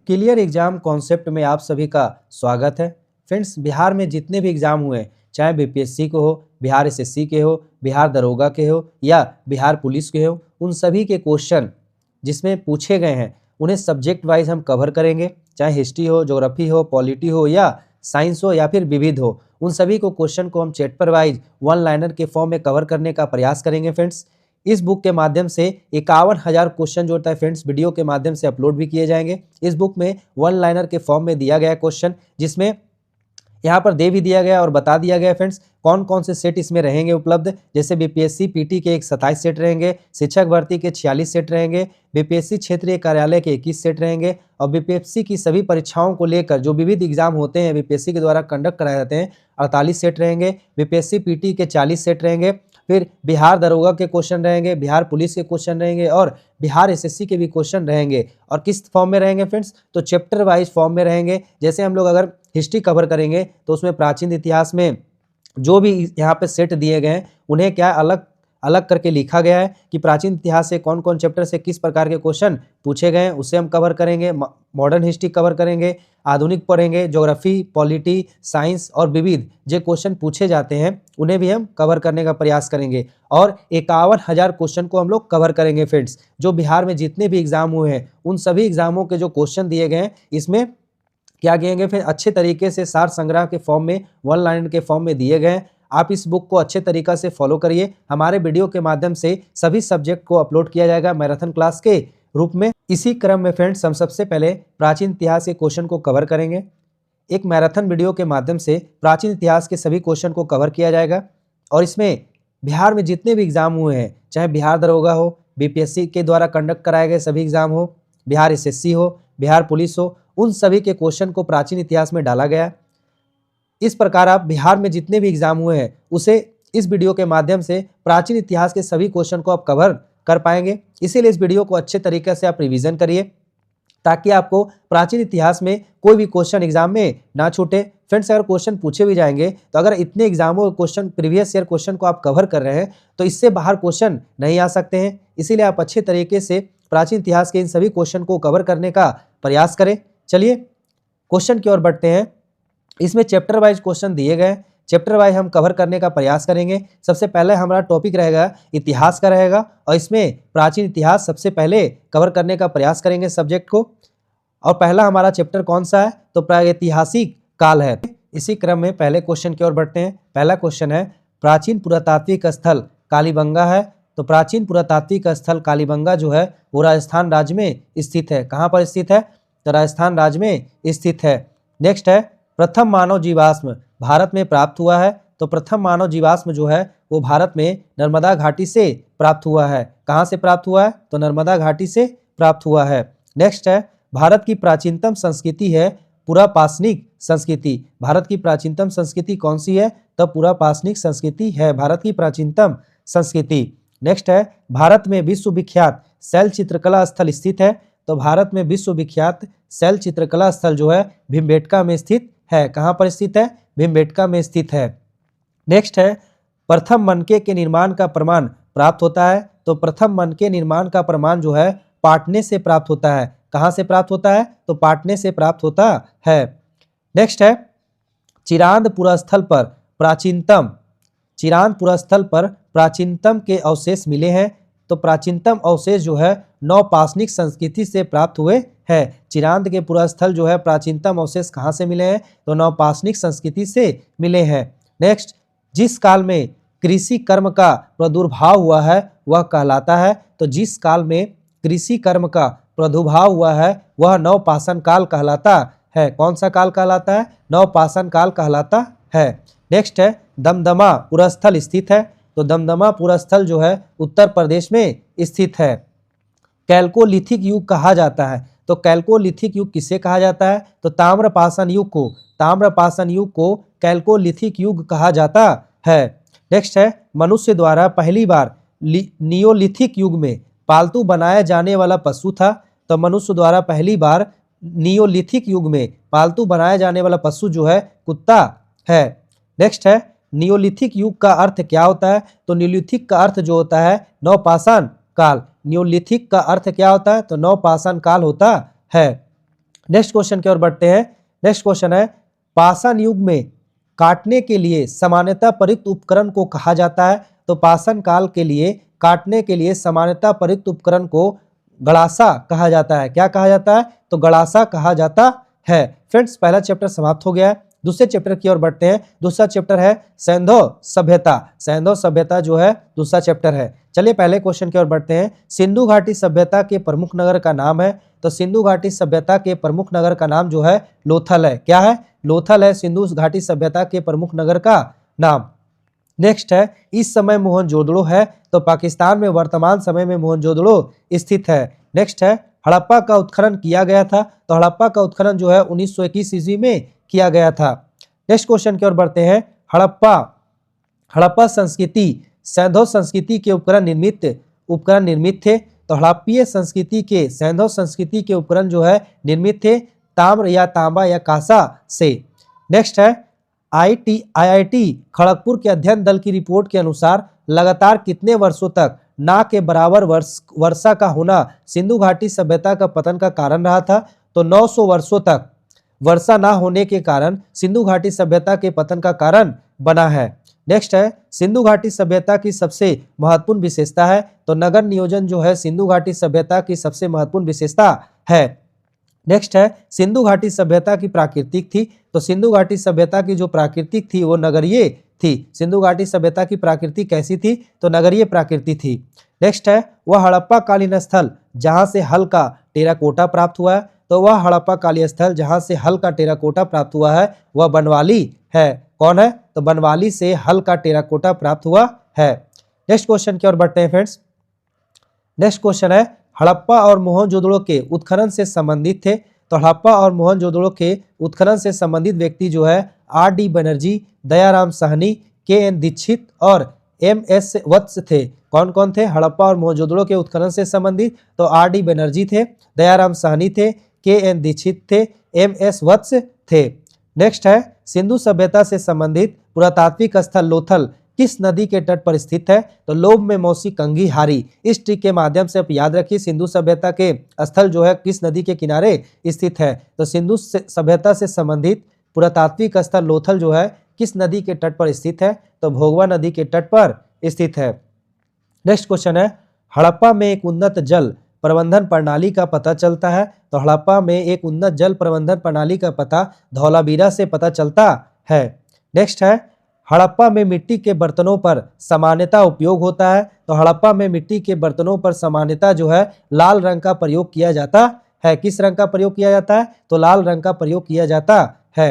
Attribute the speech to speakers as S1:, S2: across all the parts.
S1: Clear exam concept में आप सभी का स्वागत है। फ्रेंड्स, बिहार में जितने भी एग्जाम हुए, चाहे बीपीएससी को हो, बिहार एसएससी के हो, बिहार दरोगा के हो या बिहार पुलिस के हो, उन सभी के क्वेश्चन जिसमें पूछे गए हैं उन्हें सब्जेक्ट वाइज हम कवर करेंगे। चाहे हिस्ट्री हो, ज्योग्राफी हो, पॉलिटी हो या साइंस हो या फिर विविध हो, उन सभी को क्वेश्चन को हम चैप्टर वाइज वन लाइनर के फॉर्म में कवर करने का प्रयास करेंगे। फ्रेंड्स, इस बुक के माध्यम से 51,000 क्वेश्चन जो होता है फ्रेंड्स वीडियो के माध्यम से अपलोड भी किए जाएंगे। इस बुक में वन लाइनर के फॉर्म में दिया गया क्वेश्चन, जिसमें यहाँ पर दे भी दिया गया और बता दिया गया फ्रेंड्स कौन कौन से सेट इसमें रहेंगे उपलब्ध। जैसे बीपीएससी पीटी के 27 सेट रहेंगे, शिक्षक भर्ती के 46 सेट रहेंगे, बीपीएससी क्षेत्रीय कार्यालय के 21 सेट रहेंगे और बीपीएससी की सभी परीक्षाओं को लेकर जो विविध एग्जाम होते हैं बीपीएससी के द्वारा कंडक्ट कराए जाते हैं 48 सेट रहेंगे, बीपीएससी पीटी के 40 सेट रहेंगे, फिर बिहार दरोगा के क्वेश्चन रहेंगे, बिहार पुलिस के क्वेश्चन रहेंगे और बिहार एसएससी के भी क्वेश्चन रहेंगे। और किस फॉर्म में रहेंगे फ्रेंड्स? तो चैप्टर वाइज फॉर्म में रहेंगे। जैसे हम लोग अगर हिस्ट्री कवर करेंगे तो उसमें प्राचीन इतिहास में जो भी यहाँ पे सेट दिए गए हैं उन्हें क्या अलग अलग करके लिखा गया है कि प्राचीन इतिहास से कौन कौन चैप्टर से किस प्रकार के क्वेश्चन पूछे गए हैं, उसे हम कवर करेंगे। मॉडर्न हिस्ट्री कवर करेंगे, आधुनिक पढ़ेंगे, ज्योग्राफी, पॉलिटी, साइंस और विविध जो क्वेश्चन पूछे जाते हैं उन्हें भी हम कवर करने का प्रयास करेंगे। और 51,000 क्वेश्चन को हम लोग कवर करेंगे फ्रेंड्स। जो बिहार में जितने भी एग्जाम हुए हैं उन सभी एग्जामों के जो क्वेश्चन दिए गए हैं इसमें क्या किएंगे फिर अच्छे तरीके से सार संग्रह के फॉर्म में, वन लाइन के फॉर्म में दिए गए हैं। आप इस बुक को अच्छे तरीक़ा से फॉलो करिए। हमारे वीडियो के माध्यम से सभी सब्जेक्ट को अपलोड किया जाएगा मैराथन क्लास के रूप में। इसी क्रम में फ्रेंड्स हम सबसे पहले प्राचीन इतिहास के क्वेश्चन को कवर करेंगे। एक मैराथन वीडियो के माध्यम से प्राचीन इतिहास के सभी क्वेश्चन को कवर किया जाएगा और इसमें बिहार में जितने भी एग्जाम हुए हैं, चाहे बिहार दरोगा हो, बीपीएससी के द्वारा कंडक्ट कराए गए सभी एग्जाम हो, बिहार एसएससी हो, बिहार पुलिस हो, उन सभी के क्वेश्चन को प्राचीन इतिहास में डाला गया है। इस प्रकार आप बिहार में जितने भी एग्जाम हुए हैं उसे इस वीडियो के माध्यम से प्राचीन इतिहास के सभी क्वेश्चन को आप कवर कर पाएंगे। इसीलिए इस वीडियो को अच्छे तरीके से आप रिवीजन करिए ताकि आपको प्राचीन इतिहास में कोई भी क्वेश्चन एग्जाम में ना छूटे। फ्रेंड्स, अगर क्वेश्चन पूछे भी जाएंगे तो अगर इतने एग्जामों के क्वेश्चन प्रीवियस ईयर क्वेश्चन को आप कवर कर रहे हैं तो इससे बाहर क्वेश्चन नहीं आ सकते हैं। इसीलिए आप अच्छे तरीके से प्राचीन इतिहास के इन सभी क्वेश्चन को कवर करने का प्रयास करें। चलिए क्वेश्चन की ओर बढ़ते हैं। इसमें चैप्टर वाइज क्वेश्चन दिए गए, चैप्टर वाइज हम कवर करने का प्रयास करेंगे। सबसे पहले हमारा टॉपिक रहेगा इतिहास का रहेगा और इसमें प्राचीन इतिहास सबसे पहले कवर करने का प्रयास करेंगे सब्जेक्ट को। और पहला हमारा चैप्टर कौन सा है? तो प्रागैतिहासिक काल है। इसी क्रम में पहले क्वेश्चन की ओर बढ़ते हैं। पहला क्वेश्चन है प्राचीन पुरातात्विक स्थल कालीबंगा है। तो प्राचीन पुरातात्विक स्थल कालीबंगा जो है वो राजस्थान राज्य में स्थित है। कहाँ पर स्थित है? तो राजस्थान राज्य में स्थित है। नेक्स्ट है प्रथम मानव जीवाश्म भारत में प्राप्त हुआ है। तो प्रथम मानव जीवाश्म जो है वो भारत में नर्मदा घाटी से प्राप्त हुआ है। कहाँ से प्राप्त हुआ है? तो नर्मदा घाटी से प्राप्त हुआ है। नेक्स्ट है भारत की प्राचीनतम संस्कृति है पुरापाषाणिक संस्कृति। भारत की प्राचीनतम संस्कृति कौन सी है? तो पुरापाषाणिक संस्कृति है भारत की प्राचीनतम संस्कृति। नेक्स्ट है भारत में विश्व विख्यात शैल चित्रकला स्थल स्थित है। तो भारत में विश्व विख्यात शैल चित्रकला स्थल जो है भीमबेटका में स्थित है। कहाँ पर स्थित है? भीमबेटका में स्थित है। नेक्स्ट है प्रथम मनके के निर्माण का प्रमाण प्राप्त होता है। तो प्रथम मनके निर्माण का प्रमाण जो है पाटने से प्राप्त होता है। कहाँ से प्राप्त होता है? तो पाटने से प्राप्त होता है। नेक्स्ट है चिरांद पुरास्थल पर प्राचीनतम के अवशेष मिले हैं। तो प्राचीनतम अवशेष जो है नवपाषाणिक संस्कृति से प्राप्त हुए हैं। चिरांद के पुरास्थल जो है प्राचीनतम अवशेष कहाँ से मिले हैं? तो नवपाषाणिक संस्कृति से मिले हैं। नेक्स्ट जिस काल में कृषि कर्म का प्रादुर्भाव हुआ है वह कहलाता है। तो जिस काल में कृषि कर्म का प्रादुर्भाव हुआ है वह नवपाषाण काल कहलाता है। कौन सा काल कहलाता है? नवपाषाण काल कहलाता है। नेक्स्ट है दमदमा पुरास्थल स्थित है। तो दमदमा पुरास्थल जो है उत्तर प्रदेश में स्थित है। कैल्कोलिथिक युग कहा जाता है। तो कैल्कोलिथिक युग किसे कहा जाता है? तो ताम्रपाषाण युग को कैल्कोलिथिक युग कहा जाता है। नेक्स्ट है मनुष्य द्वारा पहली बार नियोलिथिक युग में पालतू बनाया जाने वाला पशु था। तो मनुष्य द्वारा पहली बार नियोलिथिक युग में पालतू बनाया जाने वाला पशु जो है कुत्ता है। नेक्स्ट है नियोलिथिक युग का अर्थ क्या होता है? तो नियोलिथिक का अर्थ जो होता है नवपाषाण काल। नियोलिथिक का अर्थ क्या होता है? तो नवपाषाण काल होता है। नेक्स्ट क्वेश्चन की ओर बढ़ते हैं। नेक्स्ट क्वेश्चन है, पाषाण युग में काटने के लिए सामान्यतः प्रयुक्त उपकरण को कहा जाता है। तो पाषाण काल के लिए काटने के लिए सामान्यतः प्रयुक्त उपकरण को गड़ासा कहा जाता है। क्या कहा जाता है? तो गड़ासा कहा जाता है। फ्रेंड्स, पहला चैप्टर समाप्त हो गया है। दूसरे चैप्टर की ओर बढ़ते हैं। दूसरा चैप्टर है सिंधु सभ्यता। सिंधु सभ्यता जो है दूसरा चैप्टर है। चलिए पहले क्वेश्चन की ओर बढ़ते हैं। सिंधु घाटी सभ्यता के प्रमुख नगर का नाम है। तो सिंधु घाटी सभ्यता के प्रमुख नगर का नाम जो है लोथल है। क्या है? लोथल है सिंधु घाटी सभ्यता के प्रमुख नगर का नाम। नेक्स्ट है, इस समय मोहनजोदड़ो है। तो पाकिस्तान में वर्तमान समय में मोहनजोदड़ो स्थित है। नेक्स्ट है, हड़प्पा का उत्खनन किया गया था। तो हड़प्पा का उत्खनन जो है 1921 ईस्वी में किया गया था। नेक्स्ट क्वेश्चन की ओर बढ़ते हैं। हड़प्पा संस्कृति सिंधु संस्कृति के उपकरण निर्मित थे। तो हड़प्पीय संस्कृति के सिंधु संस्कृति के उपकरण जो है निर्मित थे ताम्र या तांबा या कांसा से। नेक्स्ट है, IIT खड़गपुर के अध्ययन दल की रिपोर्ट के अनुसार लगातार कितने वर्षों तक ना के बराबर वर्षा का होना सिंधु घाटी सभ्यता का पतन का कारण रहा था। तो 900 वर्षों तक वर्षा ना होने के कारण सिंधु घाटी सभ्यता के पतन का कारण बना है। नेक्स्ट है, सिंधु घाटी सभ्यता की सबसे महत्वपूर्ण विशेषता है। तो नगर नियोजन जो है सिंधु घाटी सभ्यता की सबसे महत्वपूर्ण विशेषता है। नेक्स्ट है, सिंधु घाटी सभ्यता की प्राकृतिक थी। तो सिंधु घाटी सभ्यता की जो प्राकृतिक थी वो नगरीय थी। सिंधु घाटी सभ्यता की प्राकृतिक कैसी थी? तो नगरीय प्राकृति थी। नेक्स्ट है, वह हड़प्पा कालीन स्थल जहां से हल का टेराकोटा प्राप्त हुआ है। तो वह हड़प्पा कालीन स्थल जहां से हल का टेराकोटा प्राप्त हुआ है वह बनवाली है। कौन है? तो बनवाली से हल का टेराकोटा प्राप्त हुआ है। नेक्स्ट क्वेश्चन की ओर बढ़ते हैं फ्रेंड्स। नेक्स्ट क्वेश्चन है, हड़प्पा और मोहनजोदड़ो के उत्खनन से संबंधित थे। तो हड़प्पा और मोहनजोदड़ो के उत्खनन से संबंधित व्यक्ति जो है RD बनर्जी, दयाराम साहनी, KN दीक्षित और MS वत्स थे। कौन कौन थे हड़प्पा और मोहनजोदड़ो के उत्खनन से संबंधित? तो RD बनर्जी थे, दयाराम साहनी थे, KN दीक्षित थे, MS वत्स थे। नेक्स्ट है, सिंधु सभ्यता से संबंधित पुरातात्विक स्थल लोथल किस नदी के तट पर स्थित है? तो लोब में मौसी कंगी हारी। इस ट्रिक के माध्यम से आप याद रखिए सिंधु सभ्यता के स्थल जो है किस नदी के किनारे स्थित है। तो सिंधु सभ्यता से संबंधित पुरातात्विक स्थल लोथल जो है किस नदी के तट पर स्थित है? तो भोगवा नदी के तट पर स्थित है। नेक्स्ट क्वेश्चन है, हड़प्पा में एक उन्नत जल प्रबंधन प्रणाली का पता चलता है। तो हड़प्पा में एक उन्नत जल प्रबंधन प्रणाली का पता धौलावीरा से पता चलता है। नेक्स्ट है, हड़प्पा में मिट्टी के बर्तनों पर सामान्यतः उपयोग होता है। तो हड़प्पा में मिट्टी के बर्तनों पर सामान्यतः जो है लाल रंग का प्रयोग किया जाता है। किस रंग का प्रयोग किया जाता है? तो लाल रंग का प्रयोग किया जाता है।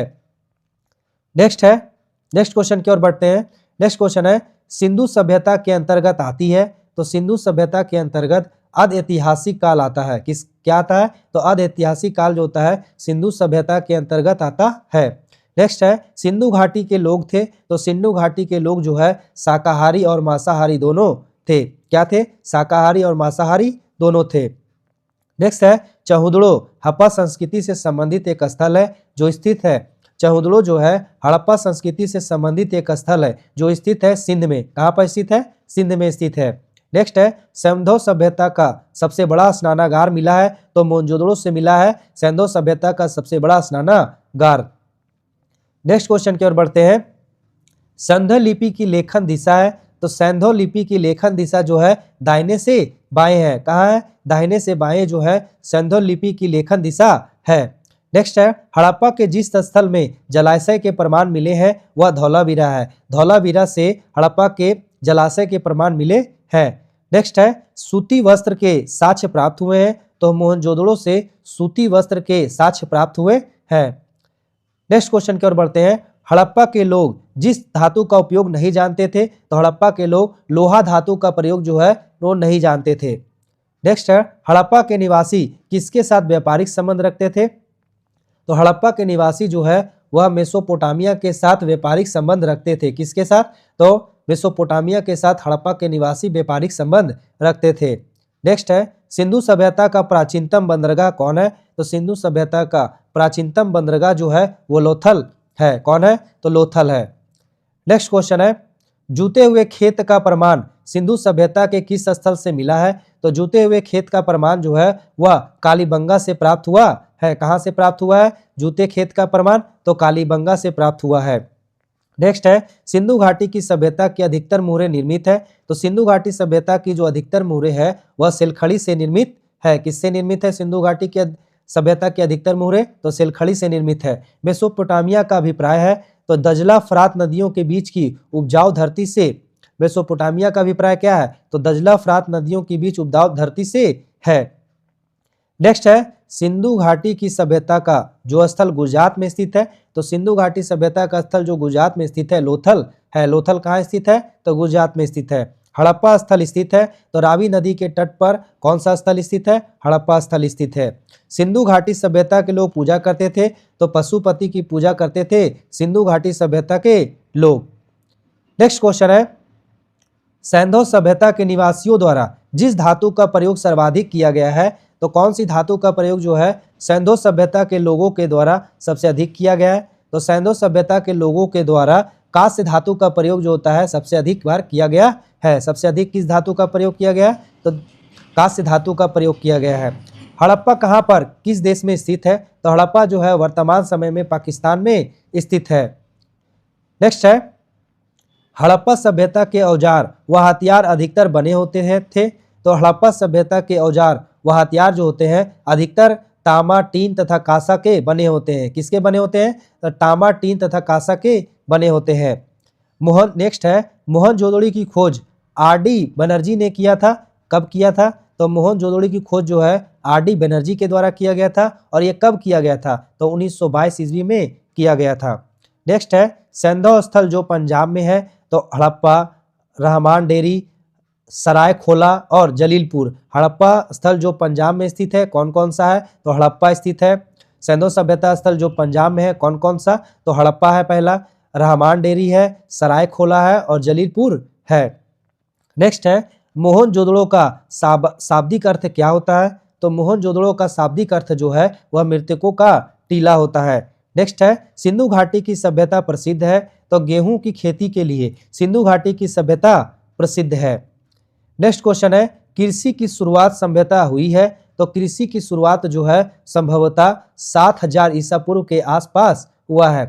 S1: नेक्स्ट है, नेक्स्ट क्वेश्चन की ओर बढ़ते हैं। नेक्स्ट क्वेश्चन है, सिंधु सभ्यता के अंतर्गत आती है। तो सिंधु सभ्यता के अंतर्गत अध ऐतिहासिक काल आता है। क्या आता है? तो अध ऐतिहासिक काल जो होता है सिंधु सभ्यता के अंतर्गत आता है। नेक्स्ट है, सिंधु घाटी के लोग थे। तो सिंधु घाटी के लोग जो है शाकाहारी और मांसाहारी दोनों थे। क्या थे? शाकाहारी और मांसाहारी दोनों थे। नेक्स्ट है, चहुदड़ो हड़प्पा संस्कृति से संबंधित एक स्थल है जो स्थित है। चहुदड़ो जो है हड़प्पा संस्कृति से संबंधित एक स्थल है जो स्थित है सिंध में। कहाँ पर स्थित है? सिंध में स्थित है। नेक्स्ट है, सिंधु सभ्यता का सबसे बड़ा स्नानागार मिला है। तो मोहनजोदड़ो से मिला है सिंधु सभ्यता का सबसे बड़ा स्नानागार। नेक्स्ट क्वेश्चन की ओर बढ़ते हैं। सिंधु लिपि की लेखन दिशा है। तो सिंधु लिपि की लेखन दिशा जो है दाहिने से बाएं है। कहाँ है? दाहिने से बाएं जो है सिंधु लिपि की लेखन दिशा है। नेक्स्ट है, हड़प्पा के जिस स्थल में जलाशय के प्रमाण मिले हैं वह धौलावीरा है। धौलावीरा से हड़प्पा के जलाशय के प्रमाण मिले हैं। नेक्स्ट है, सूती वस्त्र के साक्ष्य प्राप्त हुए हैं। तो मोहनजोदड़ो से सूती वस्त्र के साक्ष्य प्राप्त हुए हैं। नेक्स्ट क्वेश्चन की ओर बढ़ते हैं। हड़प्पा के लोग जिस धातु का उपयोग नहीं जानते थे। तो हड़प्पा के लोग लोहा धातु का प्रयोग जो है वो नहीं जानते थे। नेक्स्ट है, हड़प्पा के निवासी किसके साथ व्यापारिक संबंध रखते थे? तो हड़प्पा के निवासी जो है वह मेसोपोटामिया के साथ व्यापारिक संबंध रखते थे। किसके साथ? तो मेसोपोटामिया के साथ हड़प्पा के निवासी व्यापारिक संबंध रखते थे। नेक्स्ट है, सिंधु सभ्यता का प्राचीनतम बंदरगाह कौन है? तो सिंधु सभ्यता का प्राचीनतम बंदरगाह जो है वो लोथल है। कौन है? तो लोथल है। नेक्स्ट क्वेश्चन है, जूते हुए खेत का प्रमाण सिंधु सभ्यता के किस स्थल से मिला है? तो जुते हुए खेत का प्रमाण जो है वह कालीबंगा से प्राप्त हुआ है। कहां से प्राप्त हुआ है? जूते खेत का प्रमाण तो कालीबंगा से प्राप्त हुआ है। नेक्स्ट है, सिंधु घाटी की सभ्यता की अधिकतर मुहरें निर्मित है। तो सिंधु घाटी सभ्यता की जो अधिकतर मुहरें है वह सिलखड़ी से निर्मित है। किससे निर्मित है सिंधु घाटी की सभ्यता की अधिकतर मुहरें? तो सिलखड़ी से निर्मित है। मेसोपोटामिया का अभिप्राय है तो दजला फरात नदियों के बीच की उपजाऊ धरती से, मेसोपोटामिया का अभिप्राय क्या है? तो दजला फरात नदियों के बीच उपजाऊ धरती से है। नेक्स्ट है, सिंधु घाटी की सभ्यता का जो स्थल गुजरात में स्थित है। तो सिंधु घाटी सभ्यता का स्थल जो गुजरात में स्थित है लोथल है। लोथल कहाँ स्थित है? तो गुजरात में स्थित है। हड़प्पा स्थल स्थित है तो रावी नदी के तट पर कौन सा स्थल स्थित है? हड़प्पा स्थल स्थित है। सिंधु घाटी सभ्यता के लोग पूजा करते थे तो पशुपति की पूजा करते थे सिंधु घाटी सभ्यता के लोग। नेक्स्ट क्वेश्चन है, सैंधव सभ्यता के निवासियों द्वारा जिस धातु का प्रयोग सर्वाधिक किया गया है, तो कौन सी धातु का प्रयोग जो है सैंधव सभ्यता के लोगों के द्वारा सबसे अधिक किया गया है? तो सैंधव सभ्यता के लोगों के द्वारा कांस्य धातु का प्रयोग जो होता है सबसे अधिक बार किया गया है। सबसे अधिक किस धातु का प्रयोग किया गया? तो कांस्य धातु का प्रयोग किया गया है। हड़प्पा कहाँ पर, किस देश में स्थित है? तो हड़प्पा जो है वर्तमान समय में पाकिस्तान में स्थित है। नेक्स्ट है, हड़प्पा सभ्यता के औजार व हथियार अधिकतर बने होते थे। तो हड़प्पा सभ्यता के औजार व हथियार जो होते हैं अधिकतर तांबा, टीन तथा कांसा के बने होते हैं। किसके बने होते हैं? तो तांबा, टीन तथा कांसा के बने होते हैं। नेक्स्ट है, मोहनजोदड़ो की खोज आर.डी. बनर्जी ने किया था। कब किया था? तो मोहनजोदड़ो की खोज जो है आर.डी. बनर्जी के द्वारा किया गया था। और ये कब किया गया था? तो 1922 ईस्वी में किया गया था। नेक्स्ट है, सैंधव स्थल जो पंजाब में है तो हड़प्पा, रहमान डेरी, सरायखोला और जलीलपुर। हड़प्पा स्थल जो पंजाब में स्थित है कौन कौन सा है? तो हड़प्पा स्थित है। सैंधव सभ्यता स्थल जो पंजाब में है कौन कौन सा? तो हड़प्पा है पहला, रहमान डेरी है, सरायखोला है और जलीलपुर है। नेक्स्ट है, मोहनजोदड़ो का शाब्दिक अर्थ क्या होता है? तो मोहनजोदड़ो का शाब्दिक अर्थ जो है वह मृतकों का टीला होता है। नेक्स्ट है, सिंधु घाटी की सभ्यता प्रसिद्ध है तो गेहूं की खेती के लिए सिंधु घाटी की सभ्यता प्रसिद्ध है। नेक्स्ट क्वेश्चन है, कृषि की शुरुआत सभ्यता हुई है। तो कृषि की शुरुआत जो है संभवतः 7000 ईसा पूर्व के आसपास हुआ है।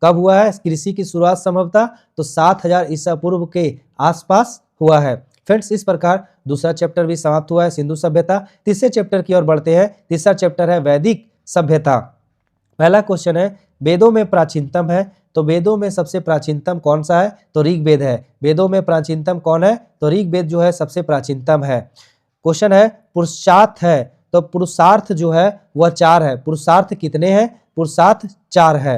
S1: कब हुआ है कृषि की शुरुआत संभवतः? तो 7000 ईसा पूर्व के आसपास हुआ है। फ्रेंड्स, इस प्रकार दूसरा चैप्टर भी समाप्त हुआ है सिंधु सभ्यता। तीसरे चैप्टर की ओर बढ़ते हैं। तीसरा चैप्टर है वैदिक सभ्यता। पहला क्वेश्चन है, वेदों में प्राचीनतम है। तो वेदों में सबसे प्राचीनतम कौन सा है? तो ऋग्वेद है। वेदों में प्राचीनतम कौन है? तो ऋग्वेद जो है सबसे प्राचीनतम है। क्वेश्चन है, पुरुषार्थ है। तो पुरुषार्थ जो है वह 4 है। पुरुषार्थ कितने हैं? पुरुषार्थ 4 है।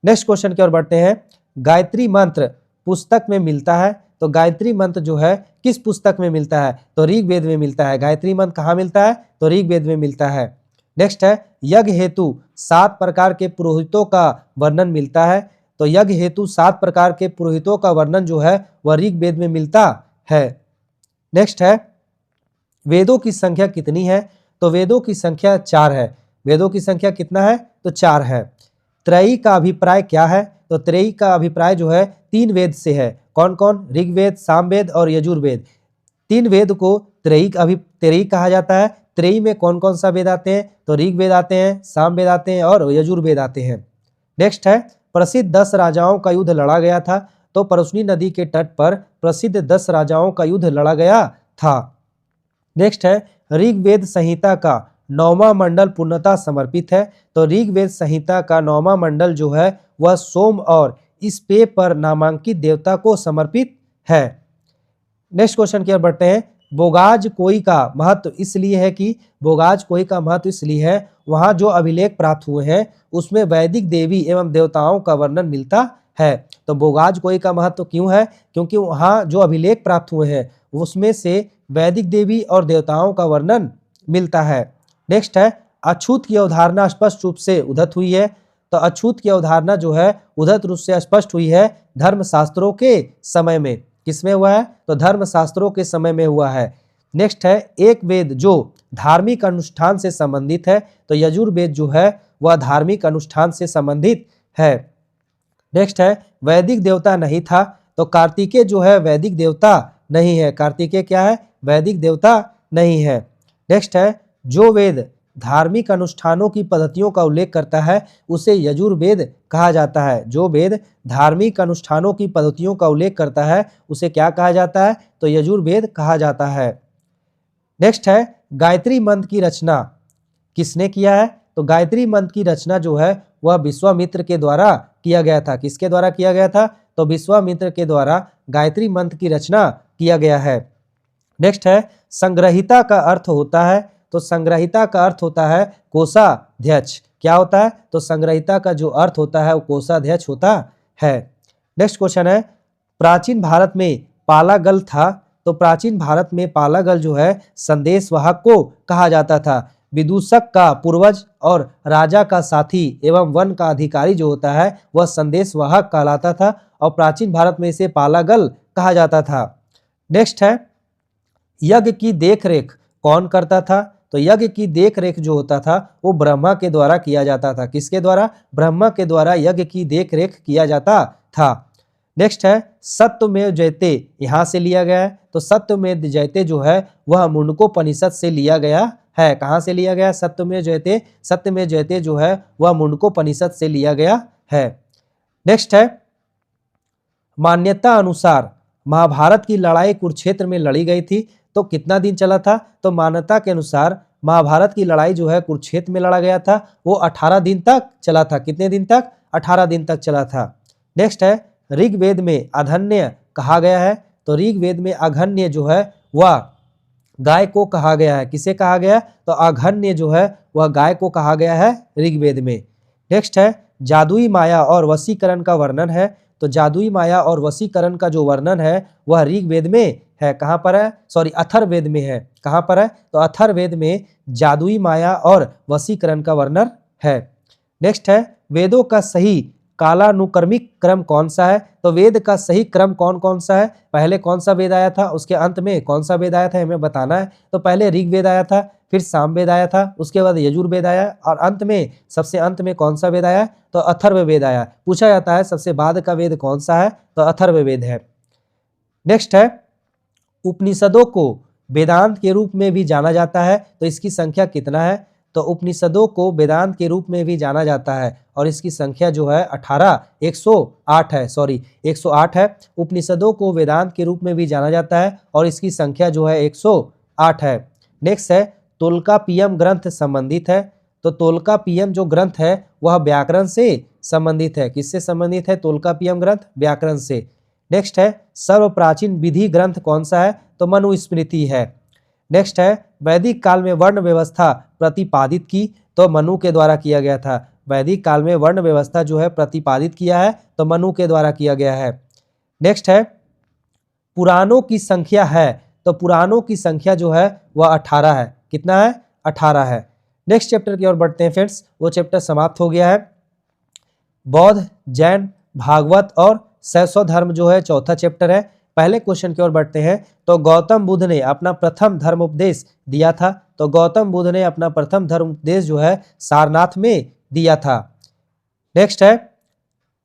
S1: नेक्स्ट क्वेश्चन की ओर बढ़ते हैं, गायत्री मंत्र पुस्तक में मिलता है। तो गायत्री मंत्र जो है किस पुस्तक में मिलता है? तो ऋग्वेद में मिलता है। गायत्री मंत्र कहाँ मिलता है? तो ऋग्वेद में मिलता है। नेक्स्ट है, यज्ञ हेतु 7 प्रकार के पुरोहितों का वर्णन मिलता है। तो यज्ञ हेतु 7 प्रकार के पुरोहितों का वर्णन जो है वह ऋग्वेद में मिलता है। नेक्स्ट है, वेदों की संख्या कितनी है? तो वेदों की संख्या 4 है। वेदों की संख्या कितना है? तो 4 है। त्रयी का अभिप्राय क्या है? तो त्रयी का अभिप्राय जो है 3 वेद से है। कौन कौन? ऋग्वेद, सामवेद और यजुर्वेद। 3 वेद को त्रयी कहा जाता है। त्रयी में कौन कौन सा वेद आते हैं? तो ऋग्वेद आते हैं, सामवेद आते हैं और यजुर्वेद आते हैं। नेक्स्ट है, प्रसिद्ध 10 राजाओं का युद्ध लड़ा गया था। तो परसुनी नदी के तट पर प्रसिद्ध 10 राजाओं का युद्ध लड़ा गया था। नेक्स्ट है, ऋग्वेद संहिता का 9वां मंडल पूर्णतः समर्पित है। तो ऋग्वेद संहिता का 9वां मंडल जो है वह सोम और इस पे पर नामांकित देवता को समर्पित है। नेक्स्ट क्वेश्चन की ओर बढ़ते हैं, बोगाज कोई का महत्व इसलिए है कि बोगाज कोई का महत्व इसलिए है वहाँ जो अभिलेख प्राप्त हुए हैं उसमें वैदिक देवी एवं देवताओं का वर्णन मिलता है। तो बोगाज कोई का महत्व क्यों है? क्योंकि वहाँ जो अभिलेख प्राप्त हुए हैं उसमें से वैदिक देवी और देवताओं का वर्णन मिलता है। नेक्स्ट है, अछूत की अवधारणा स्पष्ट रूप से उद्धत हुई है। तो अछूत की अवधारणा जो है उद्धत रूप से स्पष्ट हुई है धर्मशास्त्रों के समय में। किसमें हुआ है? तो धर्मशास्त्रों के समय में हुआ है। नेक्स्ट है, एक वेद जो धार्मिक अनुष्ठान से संबंधित है। तो यजुर्वेद जो है वह धार्मिक अनुष्ठान से संबंधित है। नेक्स्ट है, वैदिक देवता नहीं था। तो कार्तिकेय जो है वैदिक देवता नहीं है। कार्तिकेय क्या है? वैदिक देवता नहीं है। नेक्स्ट है, जो वेद धार्मिक अनुष्ठानों की पद्धतियों का उल्लेख करता है उसे यजुर्वेद कहा जाता है। जो वेद धार्मिक अनुष्ठानों की पद्धतियों का उल्लेख करता है उसे क्या कहा जाता है? तो यजुर्वेद कहा जाता है। नेक्स्ट है, गायत्री मंत्र की रचना किसने किया है? तो गायत्री मंत्र की रचना जो है वह विश्वामित्र के द्वारा किया गया था। किसके द्वारा किया गया था? तो विश्वामित्र के द्वारा गायत्री मंत्र की रचना किया गया है। नेक्स्ट है, संग्रहिता का अर्थ होता है? तो संग्रहिता का अर्थ होता है कोषाध्यक्ष। क्या होता है? तो संग्रहिता का जो अर्थ होता है वो कोषाध्यक्ष होता है। नेक्स्ट क्वेश्चन है, प्राचीन भारत में पालागल था। तो प्राचीन भारत में पालागल जो है संदेशवाहक को कहा जाता था। विदूषक का पूर्वज और राजा का साथी एवं वन का अधिकारी जो होता है वह संदेशवाहक कहलाता था और प्राचीन भारत में इसे पालागल कहा जाता था। नेक्स्ट है, यज्ञ की देखरेख कौन करता था? तो यज्ञ की देखरेख जो होता था वो ब्रह्मा के द्वारा किया जाता था। किसके द्वारा? ब्रह्मा के द्वारा यज्ञ की देखरेख किया जाता था। नेक्स्ट है, सत्यमेव जयते यहाँ से लिया गया है। तो सत्यमेव जयते जो है वह मुंडकोपनिषद से लिया गया है। कहाँ से लिया गया? सत्यमेव जयते। सत्यमेव जयते जो है वह मुंडकोपनिषद से लिया गया है। नेक्स्ट है, मान्यता अनुसार महाभारत की लड़ाई कुरुक्षेत्र में लड़ी गई थी। तो कितना दिन चला था? तो मान्यता के अनुसार महाभारत की लड़ाई जो है कुरुक्षेत्र में लड़ा गया था वो 18 दिन तक चला था। कितने दिन तक? 18 दिन तक चला था। नेक्स्ट है, ऋग्वेद में अघन्य कहा गया है। तो ऋग्वेद में अघन्य जो है वह गाय को कहा गया है। किसे कहा गया? तो अघन्य जो है वह गाय को कहा गया है ऋग्वेद में। नेक्स्ट है, जादुई माया और वशीकरण का वर्णन है। तो जादुई माया और वशीकरण का जो वर्णन है वह ऋग्वेद में है। कहाँ पर है? सॉरी, अथर्ववेद में है। कहाँ पर है? तो अथर्ववेद में जादुई माया और वशीकरण का वर्णन है। नेक्स्ट है, वेदों का सही कालानुक्रमिक क्रम कौन सा है? तो वेद का सही क्रम कौन कौन सा है? पहले कौन सा वेद आया था, उसके अंत में कौन सा वेद आया था, हमें बताना है। तो पहले ऋग्वेद आया था, फिर सामवेद आया था, उसके बाद यजुर्वेद आया और अंत में सबसे अंत में कौन सा वेद आया? तो अथर्ववेद आया। पूछा जाता है सबसे बाद का वेद कौन सा है? तो अथर्ववेद है। नेक्स्ट है, उपनिषदों को वेदांत के रूप में भी जाना जाता है। तो इसकी संख्या कितना है? तो उपनिषदों को वेदांत के रूप में भी जाना जाता है और इसकी संख्या जो है 108 है। सॉरी, 108 है। उपनिषदों को वेदांत के रूप में भी जाना जाता है और इसकी संख्या जो है 108 है। नेक्स्ट है, तोल्कापियम ग्रंथ संबंधित है। तो तोल्कापियम जो ग्रंथ है वह व्याकरण से संबंधित है। किससे संबंधित है? तोल्कापियम ग्रंथ व्याकरण से। नेक्स्ट है, सर्व प्राचीन विधि ग्रंथ कौन सा है? तो मनुस्मृति है। नेक्स्ट है, वैदिक काल में वर्ण व्यवस्था प्रतिपादित की। तो मनु के द्वारा किया गया था। वैदिक काल में वर्ण व्यवस्था जो है प्रतिपादित किया है तो मनु के द्वारा किया गया है। नेक्स्ट है, पुराणों की संख्या है। तो पुराणों की संख्या जो है वह 18 है। कितना है? 18 है। नेक्स्ट चैप्टर की ओर बढ़ते हैं फ्रेंड्स, वो चैप्टर समाप्त हो गया है। बौद्ध, जैन, भागवत और शैव धर्म जो है चौथा चैप्टर है। पहले क्वेश्चन की ओर बढ़ते हैं। तो गौतम बुद्ध ने अपना प्रथम धर्म उपदेश दिया था। तो गौतम बुद्ध ने अपना प्रथम धर्म उपदेश जो है सारनाथ में दिया था। नेक्स्ट है,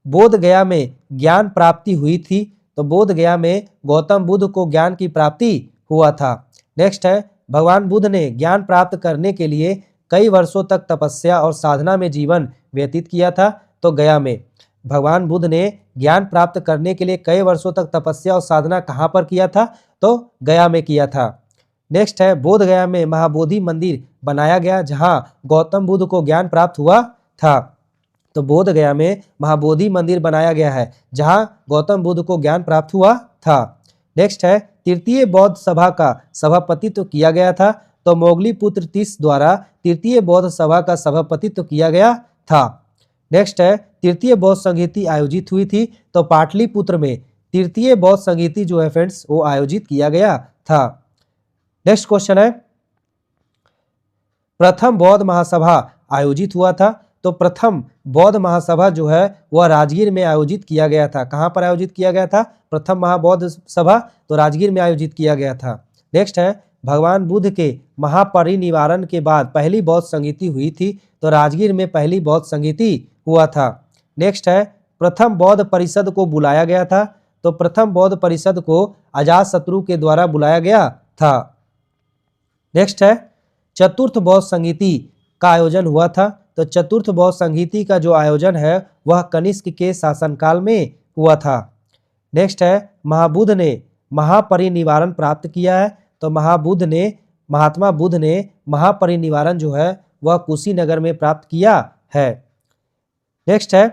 S1: बोध गया में ज्ञान प्राप्ति हुई थी। तो बोध गया में गौतम बुद्ध को ज्ञान की प्राप्ति हुआ था। नेक्स्ट है, भगवान बुद्ध ने ज्ञान प्राप्त करने के लिए कई वर्षों तक तपस्या और साधना में जीवन व्यतीत किया था। तो गया में भगवान बुद्ध ने ज्ञान प्राप्त करने के लिए कई वर्षों तक तपस्या और साधना कहाँ पर किया था? तो गया में किया था। नेक्स्ट है, बोध गया में महाबोधि मंदिर बनाया गया जहाँ गौतम बुद्ध को ज्ञान प्राप्त हुआ था। तो बोध गया में महाबोधि मंदिर बनाया गया है जहाँ गौतम बुद्ध को ज्ञान प्राप्त हुआ था। नेक्स्ट है, तृतीय बौद्ध सभा का सभापतित्व किया गया था। तो मोगलीपुत्र तीस द्वारा तृतीय बौद्ध सभा का सभापतित्व किया गया था। नेक्स्ट है, तृतीय बौद्ध संगीति आयोजित हुई थी। तो पाटलिपुत्र में तृतीय बौद्ध संगीति जो है फ्रेंड्स वो आयोजित किया गया था। नेक्स्ट क्वेश्चन है, प्रथम बौद्ध महासभा आयोजित हुआ था। तो प्रथम बौद्ध महासभा जो है वह राजगीर में आयोजित किया गया था। कहाँ पर आयोजित किया गया था? प्रथम महाबौद्ध सभा तो राजगीर में आयोजित किया गया था। नेक्स्ट है, भगवान बुद्ध के महापरिनिर्वाण के बाद पहली बौद्ध संगीति हुई थी। तो राजगीर में पहली बौद्ध संगीति हुआ था। नेक्स्ट है, प्रथम बौद्ध परिषद को बुलाया गया था। तो प्रथम बौद्ध परिषद को अजातशत्रु के द्वारा बुलाया गया था। नेक्स्ट है चतुर्थ बौद्ध संगीति का आयोजन हुआ था। तो चतुर्थ बौद्ध संगीति का जो आयोजन है वह कनिष्क के शासनकाल में हुआ था। नेक्स्ट है महाबुद्ध ने महापरिनिर्वाण प्राप्त किया है। तो महात्मा बुद्ध ने महापरिनिर्वाण जो है वह कुशीनगर में प्राप्त किया है। नेक्स्ट है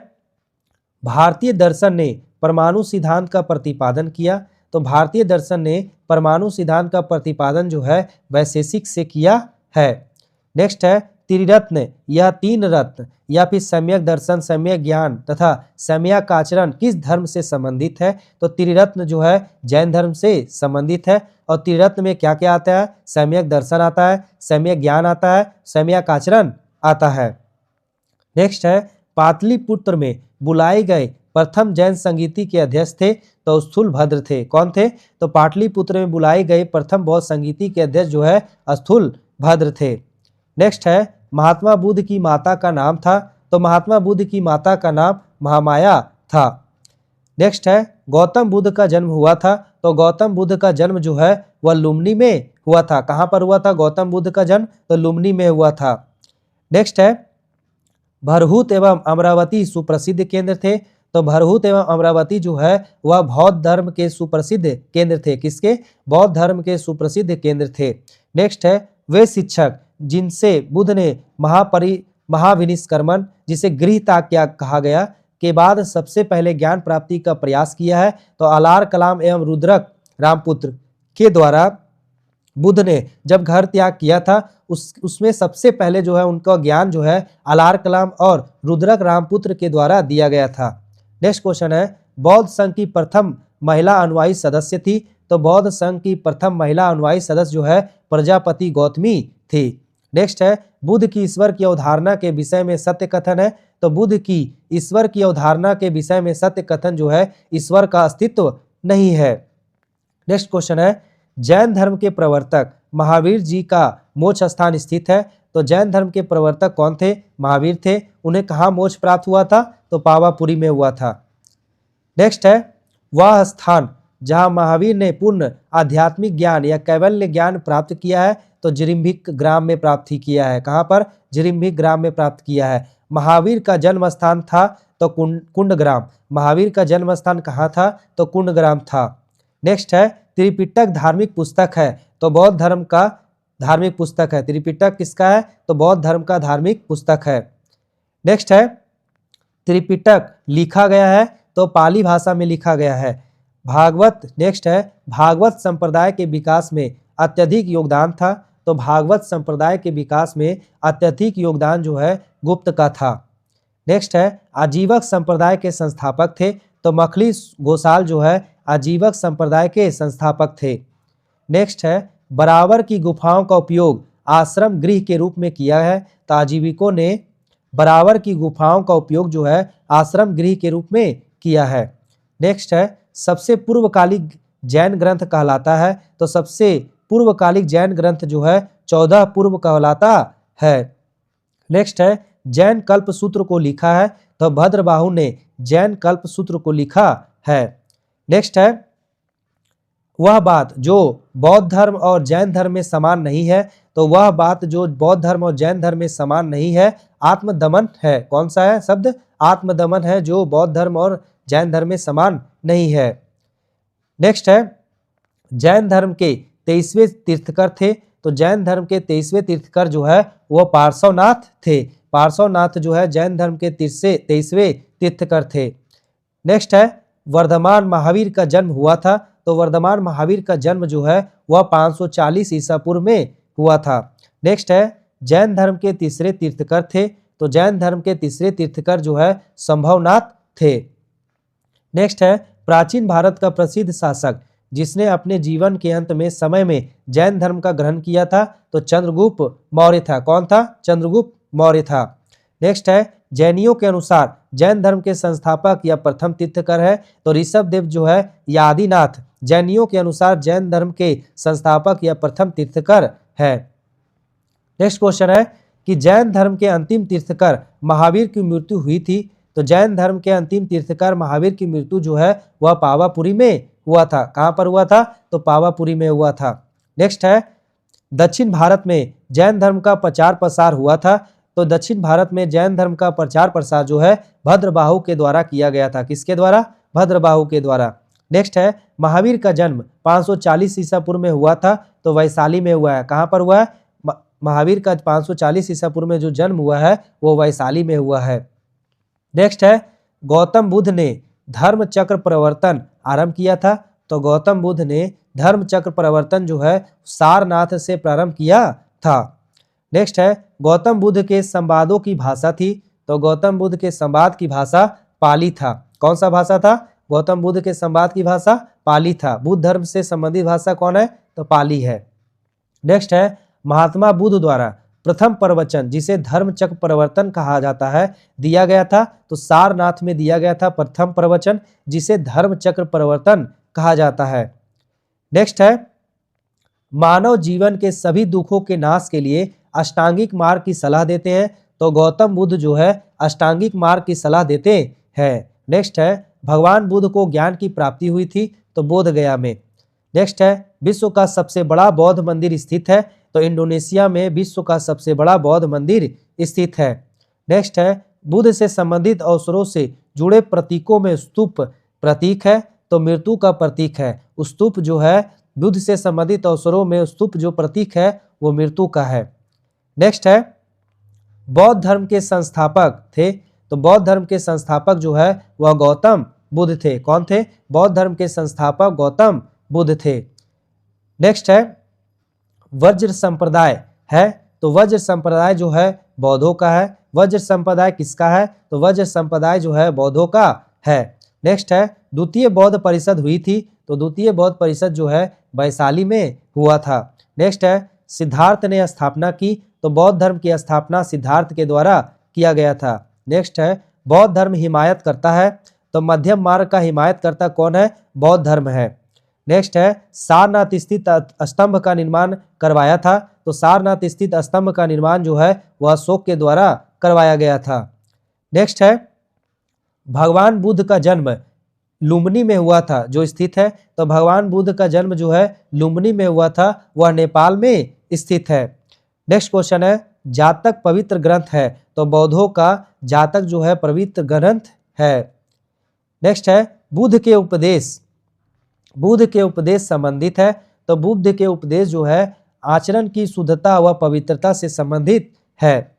S1: भारतीय दर्शन ने परमाणु सिद्धांत का प्रतिपादन किया। तो भारतीय दर्शन ने परमाणु सिद्धांत का प्रतिपादन जो है वैशेषिक से किया है। नेक्स्ट है त्रिरत्न, यह तीन रत्न या फिर सम्यक दर्शन, सम्यक ज्ञान तथा सम्यक आचरण किस धर्म से संबंधित है? तो त्रिरत्न जो है जैन धर्म से संबंधित है। और त्रिरत्न में क्या क्या आता है? सम्यक दर्शन आता है, सम्यक ज्ञान आता है, सम्यक आचरण आता है। नेक्स्ट है पाटलिपुत्र में बुलाए गए प्रथम जैन संगीति के अध्यक्ष थे। तो स्थूलभद्र थे। कौन थे? तो पाटलिपुत्र में बुलाए गए प्रथम बौद्ध संगीति के अध्यक्ष जो है स्थूलभद्र थे। नेक्स्ट है महात्मा बुद्ध की माता का नाम था। तो महात्मा बुद्ध की माता का नाम महामाया था। नेक्स्ट है गौतम बुद्ध का जन्म हुआ था। तो गौतम बुद्ध का जन्म जो है वह लुम्बिनी में हुआ था। कहाँ पर हुआ था गौतम बुद्ध का जन्म? तो लुम्बिनी में हुआ था। नेक्स्ट है भरहुत एवं अमरावती सुप्रसिद्ध केंद्र थे। तो भरहुत एवं अमरावती जो है वह बौद्ध धर्म के सुप्रसिद्ध केंद्र थे। किसके? बौद्ध धर्म के सुप्रसिद्ध केंद्र थे। नेक्स्ट है वे शिक्षक जिनसे बुद्ध ने महाविनिष्क्रमण, जिसे गृह त्याग कहा गया, के बाद सबसे पहले ज्ञान प्राप्ति का प्रयास किया है। तो अलार कलाम एवं रुद्रक रामपुत्र के द्वारा बुद्ध ने जब घर त्याग किया था उसमें सबसे पहले जो है उनका ज्ञान जो है अलार कलाम और रुद्रक रामपुत्र के द्वारा दिया गया था। नेक्स्ट क्वेश्चन है बौद्ध संघ की प्रथम महिला अनुयायी सदस्य थी। तो बौद्ध संघ की प्रथम महिला अनुयायी सदस्य जो है प्रजापति गौतमी थी। नेक्स्ट है बुद्ध की ईश्वर की अवधारणा के विषय में सत्य कथन है। तो बुद्ध की ईश्वर की अवधारणा के विषय में सत्य कथन जो है ईश्वर का अस्तित्व नहीं है। नेक्स्ट क्वेश्चन है जैन धर्म के प्रवर्तक महावीर जी का मोक्ष स्थान स्थित है। तो जैन धर्म के प्रवर्तक कौन थे? महावीर थे। उन्हें कहाँ मोक्ष प्राप्त हुआ था? तो पावापुरी में हुआ था। नेक्स्ट है वह स्थान जहाँ महावीर ने पूर्ण आध्यात्मिक ज्ञान या कैवल्य ज्ञान प्राप्त किया है। तो जिरिम्भिक ग्राम में प्राप्त किया है। कहाँ पर? जिरिम्भिक ग्राम में प्राप्त किया है। महावीर का जन्म स्थान था तो कुंडग्राम। महावीर का जन्म स्थान कहाँ था? तो कुंडग्राम था। नेक्स्ट है त्रिपिटक धार्मिक पुस्तक है। तो बौद्ध धर्म का धार्मिक पुस्तक है। त्रिपिटक किसका है? तो बौद्ध धर्म का धार्मिक पुस्तक है। नेक्स्ट है त्रिपिटक लिखा गया है तो पाली भाषा में लिखा गया है। भागवत, नेक्स्ट है भागवत संप्रदाय के विकास में अत्यधिक योगदान था। तो भागवत संप्रदाय के विकास में अत्यधिक योगदान जो है गुप्त का था। नेक्स्ट है आजीवक संप्रदाय के संस्थापक थे। तो मखली गोसाल जो है आजीवक संप्रदाय के संस्थापक थे। नेक्स्ट है बराबर की गुफाओं का उपयोग आश्रम गृह के रूप में किया है। तो आजीविकों ने बराबर की गुफाओं का उपयोग जो है आश्रम गृह के रूप में किया है। नेक्स्ट है सबसे पूर्वकालिक जैन ग्रंथ कहलाता है। तो सबसे पूर्वकालिक जैन ग्रंथ जो है 14 पूर्व कहलाता है। नेक्स्ट है जैन कल्प सूत्र को लिखा है। तो भद्रबाहु ने जैन कल्प सूत्र को लिखा है। नेक्स्ट है वह बात जो बौद्ध धर्म और जैन धर्म में समान नहीं है। तो वह बात जो बौद्ध धर्म और जैन धर्म में समान नहीं है आत्मदमन है। कौन सा है शब्द? आत्मदमन है, जो बौद्ध धर्म और जैन धर्म में समान नहीं है। नेक्स्ट है जैन धर्म के 23वें तीर्थकर थे। तो जैन धर्म के 23वें तीर्थकर जो है वह पार्श्वनाथ थे। पार्श्वनाथ जो है जैन धर्म के 23वें तीर्थकर थे। नेक्स्ट है वर्धमान महावीर का जन्म हुआ था। तो वर्धमान महावीर का जन्म जो है वह 540 ईसा पूर्व में हुआ था। नेक्स्ट है जैन धर्म के तीसरे तीर्थकर थे। तो जैन धर्म के तीसरे तीर्थकर जो है संभवनाथ थे। नेक्स्ट है प्राचीन भारत का प्रसिद्ध शासक जिसने अपने जीवन के अंत में समय में जैन धर्म का ग्रहण किया था। तो चंद्रगुप्त मौर्य था। कौन था? चंद्रगुप्त मौर्य था। नेक्स्ट है जैनियों के अनुसार जैन धर्म के संस्थापक या प्रथम तीर्थकर है। तो ऋषभदेव जो है या आदिनाथ जैनियों के अनुसार जैन धर्म के संस्थापक या प्रथम तीर्थकर है। नेक्स्ट क्वेश्चन है कि जैन धर्म के अंतिम तीर्थकर महावीर की मृत्यु हुई थी। तो जैन धर्म के अंतिम तीर्थकर महावीर की मृत्यु जो है वह पावापुरी में हुआ था। कहाँ पर हुआ था? तो पावापुरी में हुआ था। नेक्स्ट है दक्षिण भारत में जैन धर्म का प्रचार प्रसार हुआ था। तो दक्षिण भारत में जैन धर्म का प्रचार प्रसार जो है भद्रबाहु के द्वारा किया गया था। किसके द्वारा? भद्रबाहु के द्वारा। नेक्स्ट है महावीर का जन्म 540 ईसा पूर्व में हुआ था, तो वैशाली में हुआ है। कहाँ पर हुआ है? महावीर का 540 ईसा पूर्व में जो जन्म हुआ है वो वैशाली में हुआ है। नेक्स्ट है गौतम बुद्ध ने धर्म चक्र प्रवर्तन आरंभ किया था। तो गौतम बुद्ध ने धर्म चक्र प्रवर्तन जो है सारनाथ से प्रारंभ किया था। नेक्स्ट है गौतम बुद्ध के संवादों की भाषा थी। तो गौतम बुद्ध के संवाद की भाषा पाली था। कौन सा भाषा था? गौतम बुद्ध के संवाद की भाषा पाली था। बुद्ध धर्म से संबंधित भाषा कौन है? तो पाली है। नेक्स्ट है महात्मा बुद्ध द्वारा प्रथम प्रवचन, जिसे धर्म चक्र प्रवर्तन कहा जाता है, दिया गया था। तो सारनाथ में दिया गया था प्रथम प्रवचन, जिसे धर्म चक्र प्रवर्तन कहा जाता है। नेक्स्ट है मानव जीवन के सभी दुखों के नाश के लिए अष्टांगिक मार्ग की सलाह देते हैं। तो गौतम बुद्ध जो है अष्टांगिक मार्ग की सलाह देते हैं। नेक्स्ट है भगवान बुद्ध को ज्ञान की प्राप्ति हुई थी, तो बोध गया में। नेक्स्ट है विश्व का सबसे बड़ा बौद्ध मंदिर स्थित है। तो इंडोनेशिया में विश्व का सबसे बड़ा बौद्ध मंदिर स्थित है। नेक्स्ट है बुद्ध से संबंधित अवसरों से जुड़े प्रतीकों में स्तूप प्रतीक है, तो मृत्यु का प्रतीक है। स्तूप जो है बुद्ध से संबंधित अवसरों में स्तूप जो प्रतीक है वो मृत्यु का है। नेक्स्ट है बौद्ध धर्म के संस्थापक थे। तो बौद्ध धर्म के संस्थापक जो है वह गौतम बुद्ध थे। कौन थे? बौद्ध धर्म के संस्थापक गौतम बुद्ध थे। नेक्स्ट है वज्र संप्रदाय है। तो वज्र संप्रदाय जो है बौद्धों का है। वज्र संप्रदाय किसका है? तो वज्र संप्रदाय जो है बौद्धों का है। नेक्स्ट है द्वितीय बौद्ध परिषद हुई थी। तो द्वितीय बौद्ध परिषद जो है वैशाली में हुआ था। नेक्स्ट है सिद्धार्थ ने स्थापना की। तो बौद्ध धर्म की स्थापना सिद्धार्थ के द्वारा किया गया था। नेक्स्ट है बौद्ध धर्म हिमायत करता है। तो मध्यम मार्ग का हिमायत करता कौन है? बौद्ध धर्म है। नेक्स्ट है सारनाथ स्थित स्तंभ का निर्माण करवाया था। तो सारनाथ स्थित स्तंभ का निर्माण जो है वह अशोक के द्वारा करवाया गया था। नेक्स्ट है भगवान बुद्ध का जन्म लुम्बिनी में हुआ था, जो स्थित है। तो भगवान बुद्ध का जन्म जो है लुम्बिनी में हुआ था, वह नेपाल में स्थित है। नेक्स्ट क्वेश्चन है जातक पवित्र ग्रंथ है। तो बौद्धों का जातक जो है पवित्र ग्रंथ है। नेक्स्ट है बुद्ध के उपदेश संबंधित है। तो बुद्ध के उपदेश जो है आचरण की शुद्धता व पवित्रता से संबंधित है।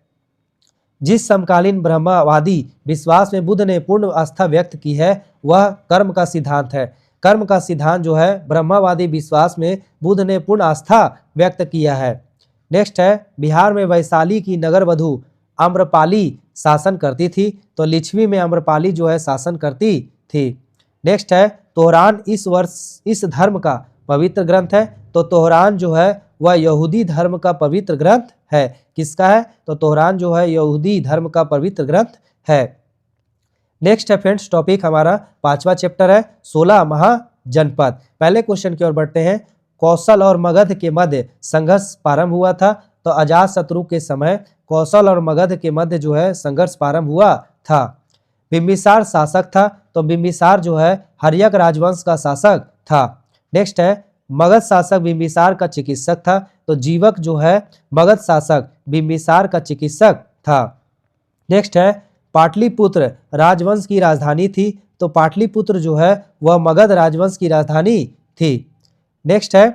S1: जिस समकालीन ब्रह्मवादी विश्वास में बुद्ध ने पूर्ण आस्था व्यक्त की है वह कर्म का सिद्धांत है। कर्म का सिद्धांत जो है ब्रह्मवादी विश्वास में बुद्ध ने पूर्ण आस्था व्यक्त किया है। नेक्स्ट है बिहार में वैशाली की नगर वधु आम्रपाली शासन करती थी। तो लिच्छवी में आम्रपाली जो है शासन करती थी। नेक्स्ट है तोहरान इस धर्म का पवित्र ग्रंथ है। तो तोहरान जो है वह यहूदी धर्म का पवित्र ग्रंथ है। किसका है? तो तोहरान जो है यहूदी धर्म का पवित्र ग्रंथ है। नेक्स्ट है फ्रेंड्स टॉपिक हमारा 5वां चैप्टर है 16 महाजनपद। पहले क्वेश्चन की ओर बढ़ते हैं। कौशल और मगध के मध्य संघर्ष प्रारंभ हुआ था। तो अजातशत्रु के समय कौशल और मगध के मध्य जो है संघर्ष प्रारंभ हुआ था। बिंबिसार शासक था। तो बिंबिसार जो है हर्यक राजवंश का शासक था। नेक्स्ट है मगध शासक बिंबिसार का चिकित्सक था। तो जीवक जो है मगध शासक बिंबिसार का चिकित्सक था। नेक्स्ट है पाटलिपुत्र राजवंश की राजधानी थी। तो पाटलिपुत्र जो है वह मगध राजवंश की राजधानी थी। नेक्स्ट है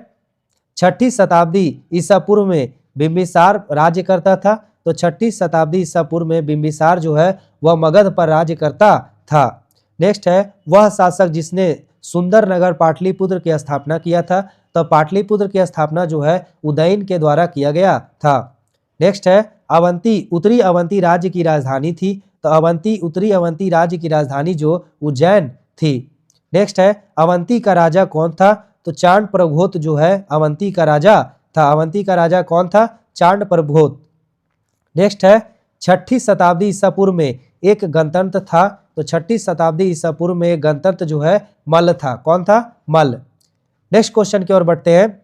S1: 6ठी शताब्दी ईसा पूर्व में बिंबिसार राज्य करता था। तो 6ठी शताब्दी ईसा पूर्व में बिंबिसार जो है वह मगध पर राज्य करता था। नेक्स्ट है वह शासक जिसने सुंदर नगर पाटलिपुत्र की स्थापना किया था। तो पाटलिपुत्र की स्थापना जो है उदयन के द्वारा किया गया था। नेक्स्ट है अवंती उत्तरी अवंती राज्य की राजधानी थी। तो उत्तरी अवंती राज्य की राजधानी जो उज्जैन थी। नेक्स्ट है अवंती का राजा कौन था? तो चांड प्रभोत जो है अवंती का राजा था। अवंती का राजा कौन था? चांड प्रभोत। नेक्स्ट है 6ठी शताब्दी ईसा पूर्व में एक गणतंत्र था। तो 6ठी शताब्दी ईसा पूर्व में एक गणतंत्र जो है मल्ल था। कौन था? मल्ल। नेक्स्ट क्वेश्चन की ओर बढ़ते हैं।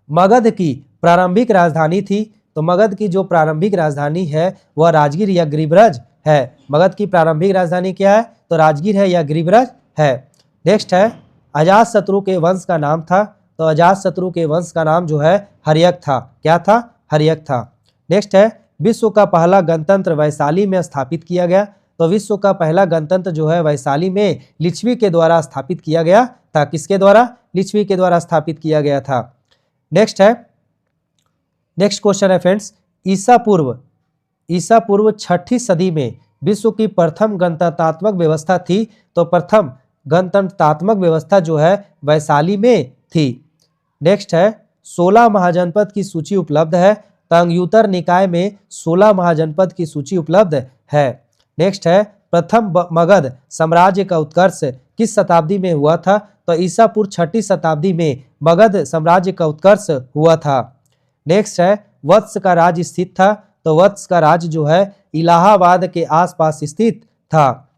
S1: मगध की प्रारंभिक राजधानी थी। तो मगध की जो प्रारंभिक राजधानी है वह राजगीर या गिरिब्रज है। मगध की प्रारंभिक राजधानी क्या है? तो राजगीर है या गिरिब्रज है। नेक्स्ट है अजातशत्रु के वंश का नाम था। तो अजातशत्रु के वंश का नाम जो है हर्यक था। क्या था? हर्यक था। नेक्स्ट है, विश्व का पहला गणतंत्र वैशाली में स्थापित किया गया। तो विश्व का पहला गणतंत्र जो है वैशाली में लिच्छवी के द्वारा स्थापित किया गया था। किसके द्वारा? लिच्छवी के द्वारा स्थापित किया गया था। नेक्स्ट है, नेक्स्ट क्वेश्चन है फ्रेंड्स, ईसा पूर्व 6ठी सदी में विश्व की प्रथम गणतंत्रात्मक व्यवस्था थी। तो प्रथम गणतंत्रात्मक व्यवस्था जो है वैशाली में थी। नेक्स्ट है, 16 महाजनपद की सूची उपलब्ध है। तंगयुतर निकाय में 16 महाजनपद की सूची उपलब्ध है। नेक्स्ट है, प्रथम मगध साम्राज्य का उत्कर्ष किस शताब्दी में हुआ था? तो ईसा पूर्व 6ठी शताब्दी में मगध साम्राज्य का उत्कर्ष हुआ था। नेक्स्ट है, वत्स का राज्य स्थित था। तो वत्स का राज्य जो है इलाहाबाद के आसपास स्थित था।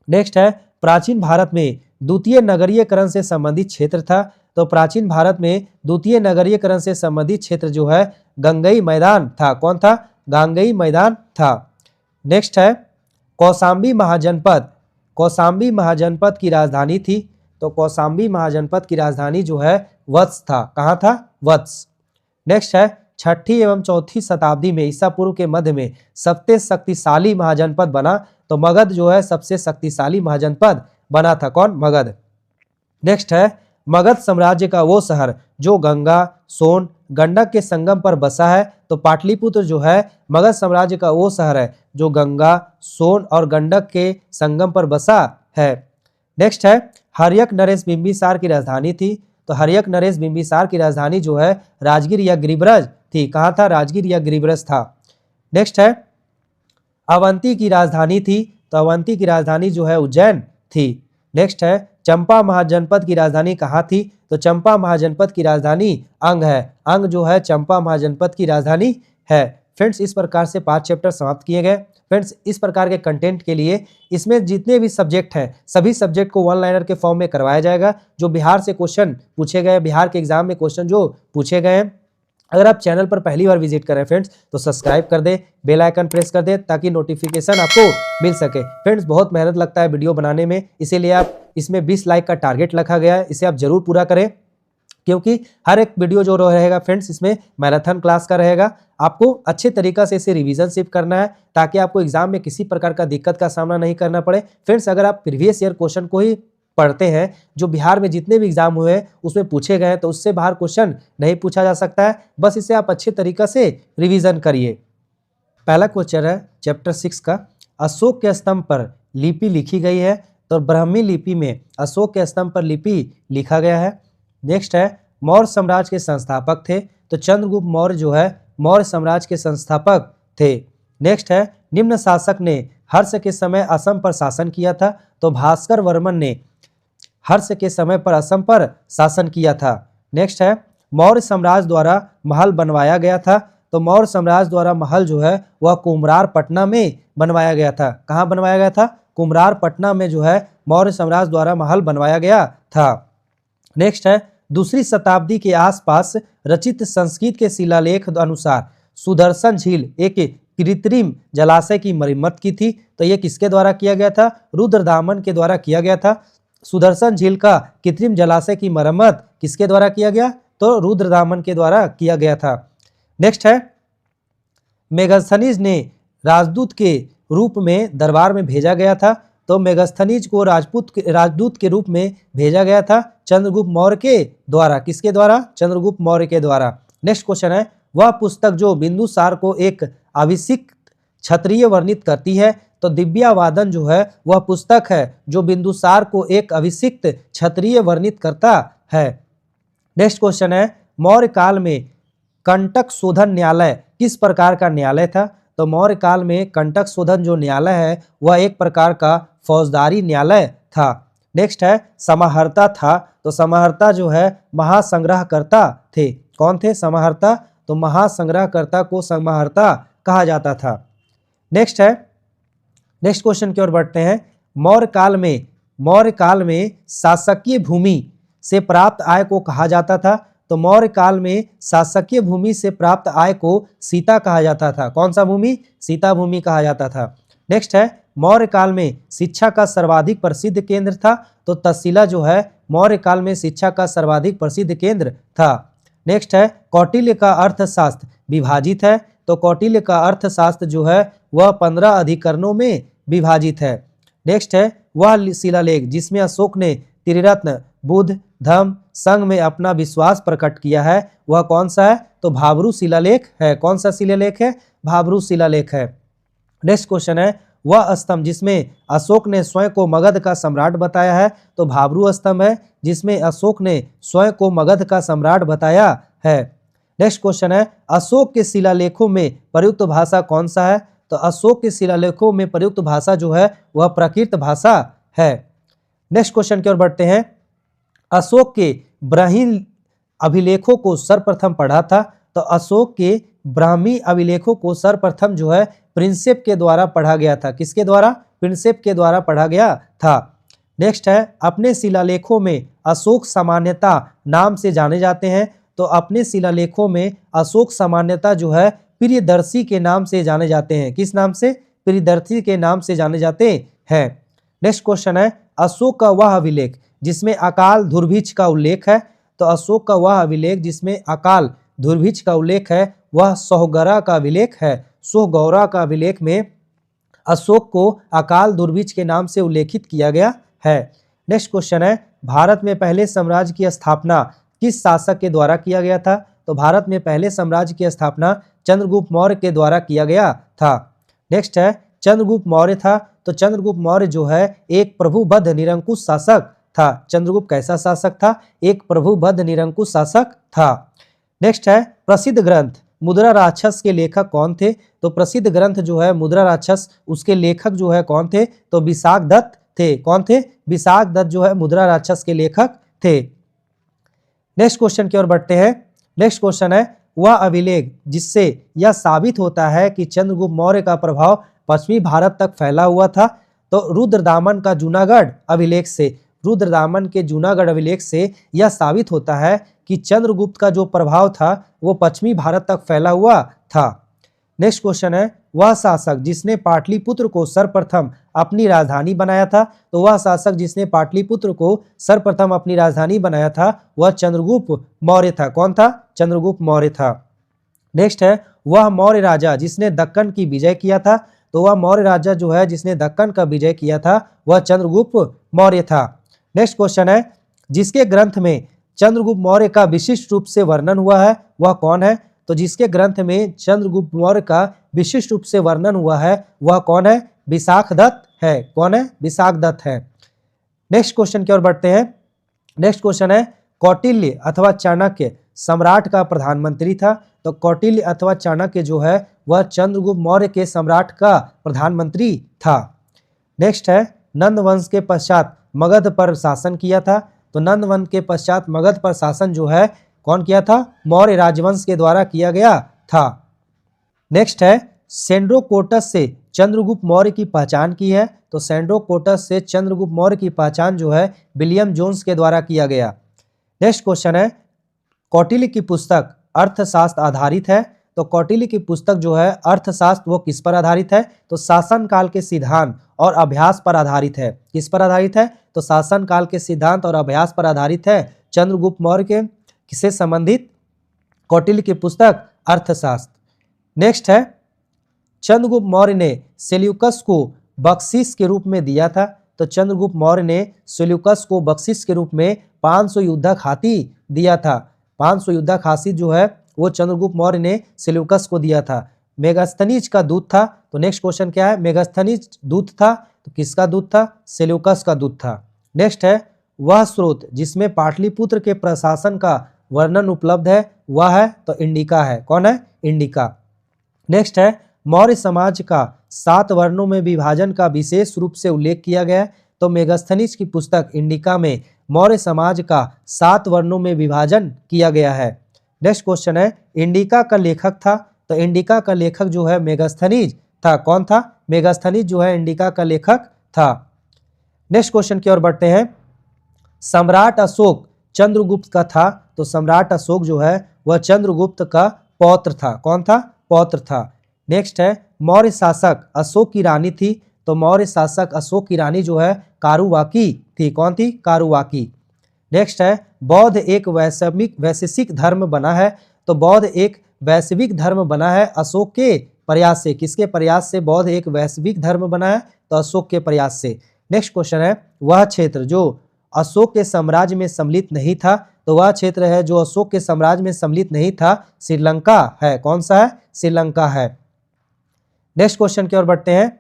S1: नेक्स्ट है, प्राचीन भारत में द्वितीय नगरीयकरण से संबंधित क्षेत्र था। तो प्राचीन भारत में द्वितीय नगरीयकरण से संबंधित क्षेत्र जो है गंगई मैदान था। कौन था? गांगई मैदान था। नेक्स्ट है, कौशाम्बी महाजनपद की राजधानी थी। तो कौशाम्बी महाजनपद की राजधानी जो है वत्स था। कहाँ था? वत्स। नेक्स्ट है, 6ठी एवं 4ठी शताब्दी में ईसा पूर्व के मध्य में सबसे शक्तिशाली महाजनपद बना। तो मगध जो है सबसे शक्तिशाली महाजनपद बना था। कौन? मगध। नेक्स्ट है, मगध साम्राज्य का वो शहर जो गंगा, सोन, गंडक के संगम पर बसा है। तो पाटलिपुत्र जो है मगध साम्राज्य का वो शहर है जो गंगा, सोन और गंडक के संगम पर बसा है। नेक्स्ट है, हर्यक नरेश बिंबिसार की राजधानी थी। तो हर्यक नरेश बिंबिसार की राजधानी जो है राजगीर या गिरिब्रज थी। कहाँ था? राजगीर या गिरिब्रज था। नेक्स्ट है, अवंती की राजधानी थी। तो अवंती की राजधानी जो है उज्जैन थी। नेक्स्ट है, चंपा महाजनपद की राजधानी कहाँ थी? तो चंपा महाजनपद की राजधानी अंग है। अंग जो है चंपा महाजनपद की राजधानी है। फ्रेंड्स, इस प्रकार से 5 चैप्टर समाप्त किए गए। फ्रेंड्स, इस प्रकार के कंटेंट के लिए इसमें जितने भी सब्जेक्ट हैं सभी सब्जेक्ट को वन लाइनर के फॉर्म में करवाया जाएगा। जो बिहार से क्वेश्चन पूछे गए, बिहार के एग्जाम में क्वेश्चन जो पूछे गए हैं, अगर आप चैनल पर पहली बार विजिट करें फ्रेंड्स तो सब्सक्राइब कर दे, बेल आइकन प्रेस कर दे ताकि नोटिफिकेशन आपको मिल सके। फ्रेंड्स, बहुत मेहनत लगता है वीडियो बनाने में, इसीलिए आप इसमें 20 लाइक का टारगेट रखा गया है। इसे आप जरूर पूरा करें क्योंकि हर एक वीडियो जो रहेगा फ्रेंड्स इसमें मैराथन क्लास का रहेगा। आपको अच्छे तरीका से इसे रिवीजन सिर्फ करना है ताकि आपको एग्जाम में किसी प्रकार का दिक्कत का सामना नहीं करना पड़े। फ्रेंड्स, अगर आप प्रीवियस ईयर क्वेश्चन को ही पढ़ते हैं जो बिहार में जितने भी एग्जाम हुए हैं उसमें पूछे गए हैं तो उससे बाहर क्वेश्चन नहीं पूछा जा सकता है। बस इसे आप अच्छे तरीका से रिवीजन करिए। पहला क्वेश्चन है चैप्टर 6 का, अशोक के स्तंभ पर लिपि लिखी गई है। तो ब्राह्मी लिपि में अशोक के स्तंभ पर लिपि लिखा गया है। नेक्स्ट है, मौर्य साम्राज्य के संस्थापक थे। तो चंद्रगुप्त मौर्य जो है मौर्य साम्राज्य के संस्थापक थे। नेक्स्ट है, निम्न शासक ने हर्ष के समय असम पर शासन किया था। तो भास्कर वर्मन ने हर्ष के समय पर असम पर शासन किया था। नेक्स्ट है, मौर्य साम्राज्य द्वारा महल बनवाया गया था। तो मौर्य साम्राज्य द्वारा महल जो है वह कुम्हरार पटना में बनवाया गया था। कहाँ बनवाया गया था? कुम्हरार पटना में जो है मौर्य साम्राज्य द्वारा महल बनवाया गया था। नेक्स्ट है, 2री शताब्दी के आसपास रचित संस्कृत के शिलालेख अनुसार सुदर्शन झील एक कृत्रिम जलाशय की मरम्मत की थी। तो ये किसके द्वारा किया गया था? रुद्रदामन के द्वारा किया गया था। सुदर्शन झील का कृत्रिम जलाशय की मरम्मत किसके द्वारा किया गया? तो रुद्रदामन के द्वारा किया गया था। नेक्स्ट है, मेगस्थनीज ने राजदूत के रूप में दरबार में भेजा गया था। तो मेगस्थनीज को राजदूत के रूप में भेजा गया था चंद्रगुप्त मौर्य के द्वारा। किसके द्वारा? चंद्रगुप्त मौर्य के द्वारा। नेक्स्ट क्वेश्चन है, वह पुस्तक जो बिंदुसार को एक अभिषिक्त क्षत्रिय वर्णित करती है। तो दिव्यावादन जो है वह पुस्तक है जो बिंदुसार को एक अभिषिक्त क्षत्रिय वर्णित करता है। नेक्स्ट क्वेश्चन है, मौर्य काल में कंटक शोधन न्यायालय किस प्रकार का न्यायालय था? तो मौर्य काल में कंटक शोधन जो न्यायालय है वह एक प्रकार का फौजदारी न्यायालय था। नेक्स्ट है, समाहर्ता था। तो समाहर्ता जो है महासंग्रहकर्ता थे। कौन थे? समाहर्ता। तो महासंग्रहकर्ता को समाहर्ता कहा जाता था। नेक्स्ट है, नेक्स्ट क्वेश्चन की ओर बढ़ते हैं। मौर्य काल में शासकीय भूमि से प्राप्त आय को कहा जाता था। तो मौर्य काल में शासकीय भूमि से प्राप्त आय को सीता कहा जाता था। कौन सा भूमि? सीता भूमि कहा जाता था। नेक्स्ट है, मौर्य काल में शिक्षा का सर्वाधिक प्रसिद्ध केंद्र था। तो तक्षशिला जो है मौर्य काल में शिक्षा का सर्वाधिक प्रसिद्ध केंद्र था। नेक्स्ट है कौटिल्य का अर्थशास्त्र विभाजित है, तो कौटिल्य का अर्थशास्त्र जो है वह 15 अधिकरणों में विभाजित है। नेक्स्ट है वह शिलालेख जिसमें अशोक ने त्रिरत्न बुद्ध धम्म संघ में अपना विश्वास प्रकट किया है वह कौन सा है, तो भाब्रू शिलालेख है। कौन सा शिलालेख है, भाब्रू शिलालेख है। नेक्स्ट क्वेश्चन है वह स्तंभ जिसमें अशोक ने स्वयं को मगध का सम्राट बताया है, तो भाब्रू स्तंभ है जिसमें अशोक ने स्वयं को मगध का सम्राट बताया है। नेक्स्ट क्वेश्चन है अशोक के शिलालेखों में प्रयुक्त भाषा कौन सा है, तो अशोक के शिलालेखों में प्रयुक्त भाषा जो है वह प्राकृत भाषा है। नेक्स्ट क्वेश्चन की ओर बढ़ते हैं, अशोक के ब्राह्मी अभिलेखों को सर्वप्रथम पढ़ा था, तो अशोक के ब्राह्मी अभिलेखों को सर्वप्रथम जो है प्रिंसेप के द्वारा पढ़ा गया था। किसके द्वारा, प्रिंसेप के द्वारा पढ़ा गया था। नेक्स्ट है अपने शिलालेखों में अशोक सामान्यता नाम से जाने जाते हैं, तो अपने शिलालेखों में अशोक सामान्यता जो है प्रियदर्शी के नाम से जाने जाते हैं। किस नाम से, प्रियदर्शी के नाम से जाने जाते हैं। नेक्स्ट क्वेश्चन है अशोक का वह अभिलेख जिसमें अकाल दुर्भिक्ष का उल्लेख है, तो अशोक का वह अभिलेख जिसमें अकाल दुर्भिक्ष का उल्लेख है वह सोहगरा का अभिलेख है। सोहगौरा का अभिलेख में अशोक को अकाल दुर्भिक्ष के नाम से उल्लेखित किया गया है। नेक्स्ट क्वेश्चन है भारत में पहले साम्राज्य की स्थापना किस शासक के द्वारा किया गया था, तो भारत में पहले साम्राज्य की स्थापना चंद्रगुप्त मौर्य के द्वारा किया गया था। नेक्स्ट है चंद्रगुप्त मौर्य था, तो चंद्रगुप्त मौर्य जो है एक प्रभुबद्ध निरंकुश शासक था। चंद्रगुप्त कैसा शासक था, एक प्रभुबद्ध निरंकुश शासक था। नेक्स्ट है प्रसिद्ध ग्रंथ मुद्रा राक्षस के लेखक कौन थे, तो प्रसिद्ध ग्रंथ जो है मुद्रा राक्षस उसके लेखक जो है कौन थे, तो विशाख दत्त थे। कौन थे, विशाख दत्त जो है मुद्रा राक्षस के लेखक थे। नेक्स्ट क्वेश्चन की ओर बढ़ते हैं। नेक्स्ट क्वेश्चन है वह अभिलेख जिससे यह साबित होता है कि चंद्रगुप्त मौर्य का प्रभाव पश्चिमी भारत तक फैला हुआ था, तो रुद्रदामन का जूनागढ़ अभिलेख से, रुद्रदामन के जूनागढ़ अभिलेख से यह साबित होता है कि चंद्रगुप्त का जो प्रभाव था वो पश्चिमी भारत तक फैला हुआ था। नेक्स्ट क्वेश्चन है वह शासक जिसने पाटलिपुत्र को सर्वप्रथम अपनी राजधानी बनाया था, तो वह शासक जिसने पाटलिपुत्र को सर्वप्रथम अपनी राजधानी बनाया था वह चंद्रगुप्त मौर्य था। कौन था, चंद्रगुप्त मौर्य था। नेक्स्ट है वह मौर्य राजा जिसने दक्कन की विजय किया था, तो वह मौर्य राजा जो है जिसने दक्कन का विजय किया था वह चंद्रगुप्त मौर्य था। नेक्स्ट क्वेश्चन है जिसके ग्रंथ में चंद्रगुप्त मौर्य का विशिष्ट रूप से वर्णन हुआ है वह कौन है, तो जिसके ग्रंथ में चंद्रगुप्त मौर्य का विशिष्ट रूप से वर्णन हुआ है वह कौन है, विशाख दत्त है। कौन है, विशाख दत्त है। नेक्स्ट क्वेश्चन की ओर बढ़ते हैं। नेक्स्ट क्वेश्चन है कौटिल्य अथवा चाणक्य सम्राट का प्रधानमंत्री था, तो कौटिल्य अथवा चाणक्य जो है वह चंद्रगुप्त मौर्य के सम्राट का प्रधानमंत्री था। नेक्स्ट है नंद वंश के पश्चात मगध पर शासन किया था, तो नंद वंश के पश्चात मगध पर शासन जो है कौन किया था, मौर्य राजवंश के द्वारा किया गया था। नेक्स्ट है सेंड्रोकोटस से चंद्रगुप्त मौर्य की पहचान की है, तो सेंड्रोकोटस से चंद्रगुप्त मौर्य की पहचान जो है विलियम जोन्स के द्वारा किया गया। नेक्स्ट क्वेश्चन है कौटिल्य की पुस्तक अर्थशास्त्र आधारित है, तो कौटिल्य की पुस्तक जो है अर्थशास्त्र वो किस पर आधारित है, तो शासन काल के सिद्धांत और अभ्यास पर आधारित है। किस पर आधारित है, तो शासन काल के सिद्धांत और अभ्यास पर आधारित है। चंद्रगुप्त मौर्य के किससे संबंधित, कौटिल्य की पुस्तक अर्थशास्त्र। नेक्स्ट है चंद्रगुप्त मौर्य ने सेल्यूकस को बख्शिश के रूप में दिया था, तो चंद्रगुप्त मौर्य ने सेल्यूकस को बख्शिश के रूप में 500 युद्धक हाथी दिया था। 500 युद्धक हाथी जो है वो चंद्रगुप्त मौर्य ने सेल्यूकस को दिया था। मेगास्थनीज का दूत था, तो नेक्स्ट क्वेश्चन क्या है, मेगास्थनीज दूत था, तो किसका दूत था, सेल्यूकस का दूत था। नेक्स्ट है वह स्रोत जिसमें पाटलिपुत्र के प्रशासन का वर्णन उपलब्ध है वह है, तो इंडिका है। कौन है, इंडिका। नेक्स्ट है मौर्य समाज का 7 वर्णों में विभाजन का विशेष रूप से उल्लेख किया गया है, तो मेगास्थनीज की पुस्तक इंडिका में मौर्य समाज का 7 वर्णों में विभाजन किया गया है। नेक्स्ट क्वेश्चन है इंडिका का लेखक था, तो इंडिका का लेखक जो है मेगास्थनीज था। कौन था, मेगास्थनीज जो है इंडिका का लेखक था। नेक्स्ट क्वेश्चन की ओर बढ़ते हैं। सम्राट अशोक चंद्रगुप्त का था, तो सम्राट अशोक जो है वह चंद्रगुप्त का पौत्र था। कौन था, पौत्र था। नेक्स्ट है मौर्य शासक अशोक की रानी थी, तो मौर्य शासक अशोक की रानी जो है कारुवाकी थी। कौन थी, कारुवाकी। नेक्स्ट है बौद्ध एक वैश्विक धर्म बना है। तो बौद्ध एक वैश्विक धर्म बना है अशोक के प्रयास से। किसके प्रयास से बौद्ध एक वैश्विक धर्म बना है? तो अशोक के प्रयास से। नेक्स्ट क्वेश्चन है वह क्षेत्र जो अशोक के साम्राज्य में सम्मिलित नहीं था। तो वह क्षेत्र है जो अशोक के साम्राज्य में सम्मिलित नहीं था, श्रीलंका है। कौन सा है? श्रीलंका है। नेक्स्ट क्वेश्चन की ओर बढ़ते हैं।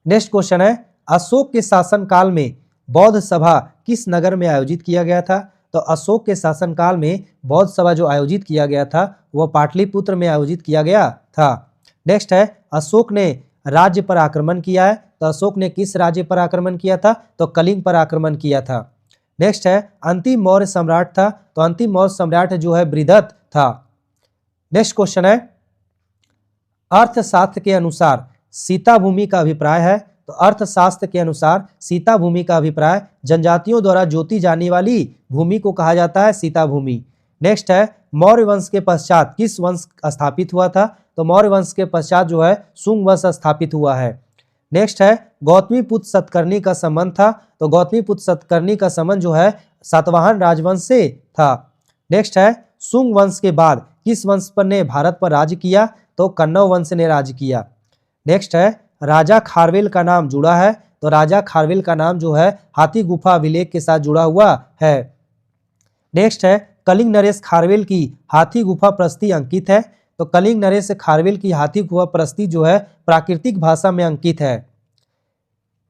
S1: नेक्स्ट क्वेश्चन है अशोक के शासनकाल में बौद्ध सभा किस नगर में आयोजित किया गया था? तो अशोक के शासनकाल में बौद्ध सभा जो आयोजित किया गया था वह पाटलिपुत्र में आयोजित किया गया था। नेक्स्ट है अशोक ने राज्य पर आक्रमण किया है। तो अशोक ने किस राज्य पर आक्रमण किया था? तो कलिंग पर आक्रमण किया था। नेक्स्ट है अंतिम मौर्य सम्राट था। तो अंतिम मौर्य सम्राट जो है बृहदत्त था। नेक्स्ट क्वेश्चन है अर्थशास्त्र के अनुसार सीता भूमि का अभिप्राय है। तो अर्थशास्त्र के अनुसार सीता भूमि का अभिप्राय जनजातियों द्वारा जोती जाने वाली भूमि को कहा जाता है सीता भूमि। नेक्स्ट है मौर्य वंश के पश्चात किस वंश स्थापित हुआ था? तो मौर्य वंश के पश्चात जो है शुंग वंश स्थापित हुआ है। नेक्स्ट है गौतमीपुत्र सतकर्णी का संबंध था। तो गौतमीपुत्र सतकर्णी का संबंध जो है सातवाहन राजवंश से था। नेक्स्ट है शुंग वंश के बाद किस वंश पर ने भारत पर राज किया? तो कन्नौ वंश ने राज किया। नेक्स्ट है राजा खारवेल का नाम जुड़ा है। तो राजा खारवेल का नाम जो है हाथी गुफा अभिलेख के साथ जुड़ा हुआ है। नेक्स्ट है कलिंग नरेश खारवेल की हाथी गुफा प्रस्ती अंकित है। तो कलिंग नरेश खारवेल की हाथी गुफा प्रस्ती जो है प्राकृतिक भाषा में अंकित है।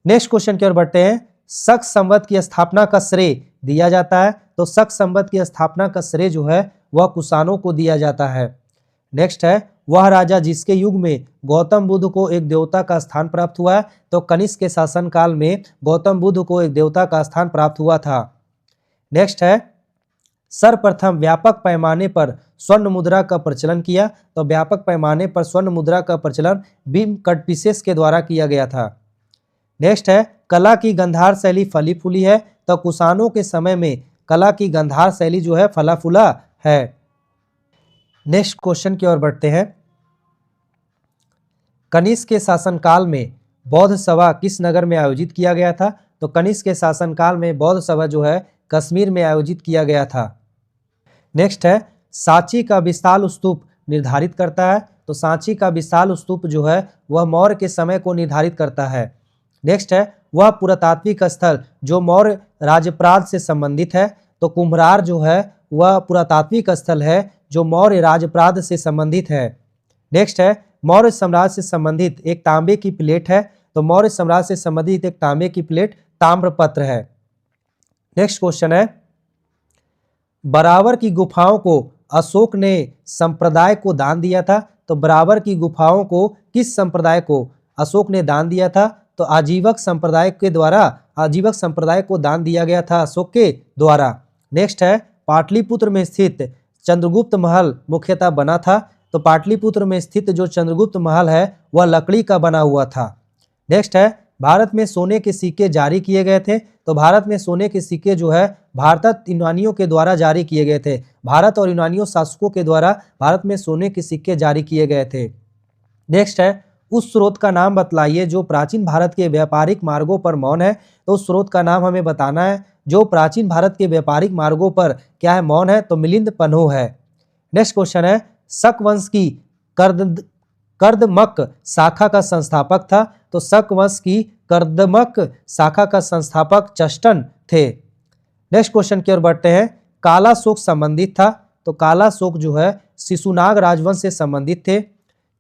S1: नेक्स्ट क्वेश्चन की ओर बढ़ते हैं। शक संवत की स्थापना का श्रेय दिया जाता है। तो शक संवत की स्थापना का श्रेय जो है वह कुषाणों को दिया जाता है। नेक्स्ट है वह राजा जिसके युग में गौतम बुद्ध को एक देवता का स्थान प्राप्त हुआ है। तो कनिष्क के शासनकाल में गौतम बुद्ध को एक देवता का स्थान प्राप्त हुआ था। नेक्स्ट है सर्वप्रथम व्यापक पैमाने पर स्वर्ण मुद्रा का प्रचलन किया। तो व्यापक पैमाने पर स्वर्ण मुद्रा का प्रचलन भीम कटपिसेस के द्वारा किया गया था। नेक्स्ट है कला की गंधार शैली फली फूली है। तो कुषाणों के समय में कला की गंधार शैली जो है फला फूला है। नेक्स्ट क्वेश्चन की ओर बढ़ते हैं। कनिष्क के शासनकाल में बौद्ध सभा किस नगर में आयोजित किया गया था? तो कनिष्क के शासनकाल में बौद्ध सभा जो है कश्मीर में आयोजित किया गया था। नेक्स्ट है सांची का विशाल स्तूप निर्धारित करता है। तो सांची का विशाल स्तूप जो है वह मौर्य के समय को निर्धारित करता है। नेक्स्ट है वह पुरातात्विक स्थल जो मौर्य राजप्राद से संबंधित है। तो कुम्भरार जो है वह पुरातात्विक स्थल है जो मौर्य राजप्राद से संबंधित है। नेक्स्ट है मौर्य साम्राज्य से संबंधित एक तांबे की प्लेट है। तो मौर्य साम्राज्य से संबंधित एक तांबे की प्लेट ताम्रपत्र है। नेक्स्ट क्वेश्चन है बराबर की गुफाओं को अशोक ने संप्रदाय को दान दिया था। तो बराबर की गुफाओं को किस संप्रदाय को अशोक ने दान दिया था? तो आजीवक संप्रदाय के द्वारा आजीवक संप्रदाय को दान दिया गया था अशोक के द्वारा। नेक्स्ट है पाटलिपुत्र में स्थित चंद्रगुप्त महल मुख्यतः बना था। तो पाटलिपुत्र में स्थित जो चंद्रगुप्त महल है वह लकड़ी का बना हुआ था। नेक्स्ट है भारत में सोने के सिक्के जारी किए गए थे। तो भारत में सोने के सिक्के जो है भारत यूनानियों के द्वारा जारी किए गए थे। भारत और यूनानियों शासकों के द्वारा भारत में सोने के सिक्के जारी किए गए थे। नेक्स्ट है उस स्रोत का नाम बतलाइए जो प्राचीन भारत के व्यापारिक मार्गों पर मौन है। तो उस स्रोत का नाम हमें बताना है जो प्राचीन भारत के व्यापारिक मार्गों पर क्या है मौन है। तो मिलिंद पन्हो है। नेक्स्ट क्वेश्चन है शक वंश की कर्दमक शाखा का संस्थापक था। तो शक वंश की कर्दमक शाखा का संस्थापक चष्टन थे। नेक्स्ट क्वेश्चन की ओर बढ़ते हैं। काला शोक संबंधित था। तो काला शोक जो है शिशुनाग राजवंश से संबंधित थे।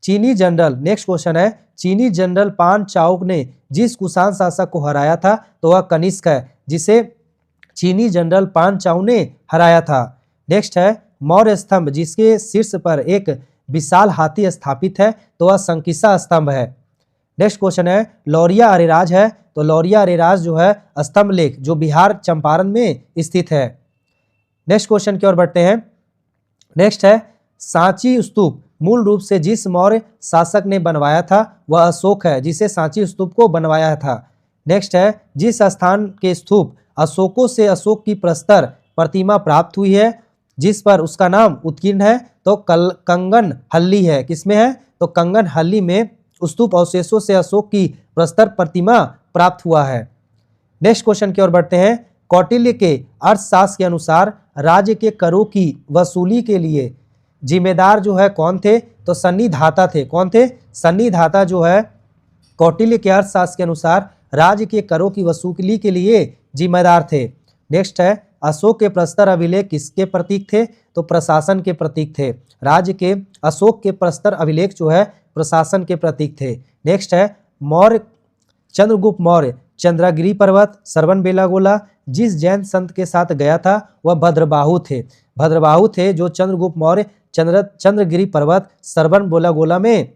S1: चीनी जनरल नेक्स्ट क्वेश्चन है चीनी जनरल पान चाओक ने जिस कुषाण शासक को हराया था तो वह कनिष्क है जिसे चीनी जनरल पान चाओ ने हराया था। नेक्स्ट है मौर्य स्तंभ जिसके शीर्ष पर एक विशाल हाथी स्थापित है तो वह संकिसा स्तंभ है। नेक्स्ट क्वेश्चन है लौरिया अरेराज है। तो लौरिया अरेराज जो है स्तंभ लेख जो बिहार चंपारण में स्थित है। नेक्स्ट क्वेश्चन की ओर बढ़ते हैं। नेक्स्ट है सांची स्तूप मूल रूप से जिस मौर्य शासक ने बनवाया था वह अशोक है जिसे सांची स्तूप को बनवाया था। नेक्स्ट है जिस स्थान के स्तूप अशोकों से अशोक की प्रस्तर प्रतिमा प्राप्त हुई है जिस पर उसका नाम उत्कीर्ण है तो कंगन हल्ली है। किसमें है? तो कंगन हल्ली में स्तूप अवशेषों से अशोक की प्रस्तर प्रतिमा प्राप्त हुआ है। नेक्स्ट क्वेश्चन की ओर बढ़ते हैं। कौटिल्य के अर्थशास्त्र के अनुसार राज्य के करों की वसूली के लिए जिम्मेदार जो है कौन थे? तो सन्निधाता थे। कौन थे? सन्निधाता जो है कौटिल्य के अर्थशास्त्र के अनुसार राज्य के करों की वसूली के लिए जिम्मेदार थे। नेक्स्ट है अशोक के प्रस्तर अभिलेख किसके प्रतीक थे? तो प्रशासन के प्रतीक थे। राज्य के अशोक के प्रस्तर अभिलेख जो है प्रशासन के प्रतीक थे। नेक्स्ट है मौर्य चंद्रगुप्त मौर्य चंद्रगिरी पर्वत श्रवण बेलागोला जिस जैन संत के साथ गया था वह भद्रबाहु थे। भद्रबाहु थे जो चंद्रगुप्त मौर्य चंद्रगिरी पर्वत श्रवण बेलागोला में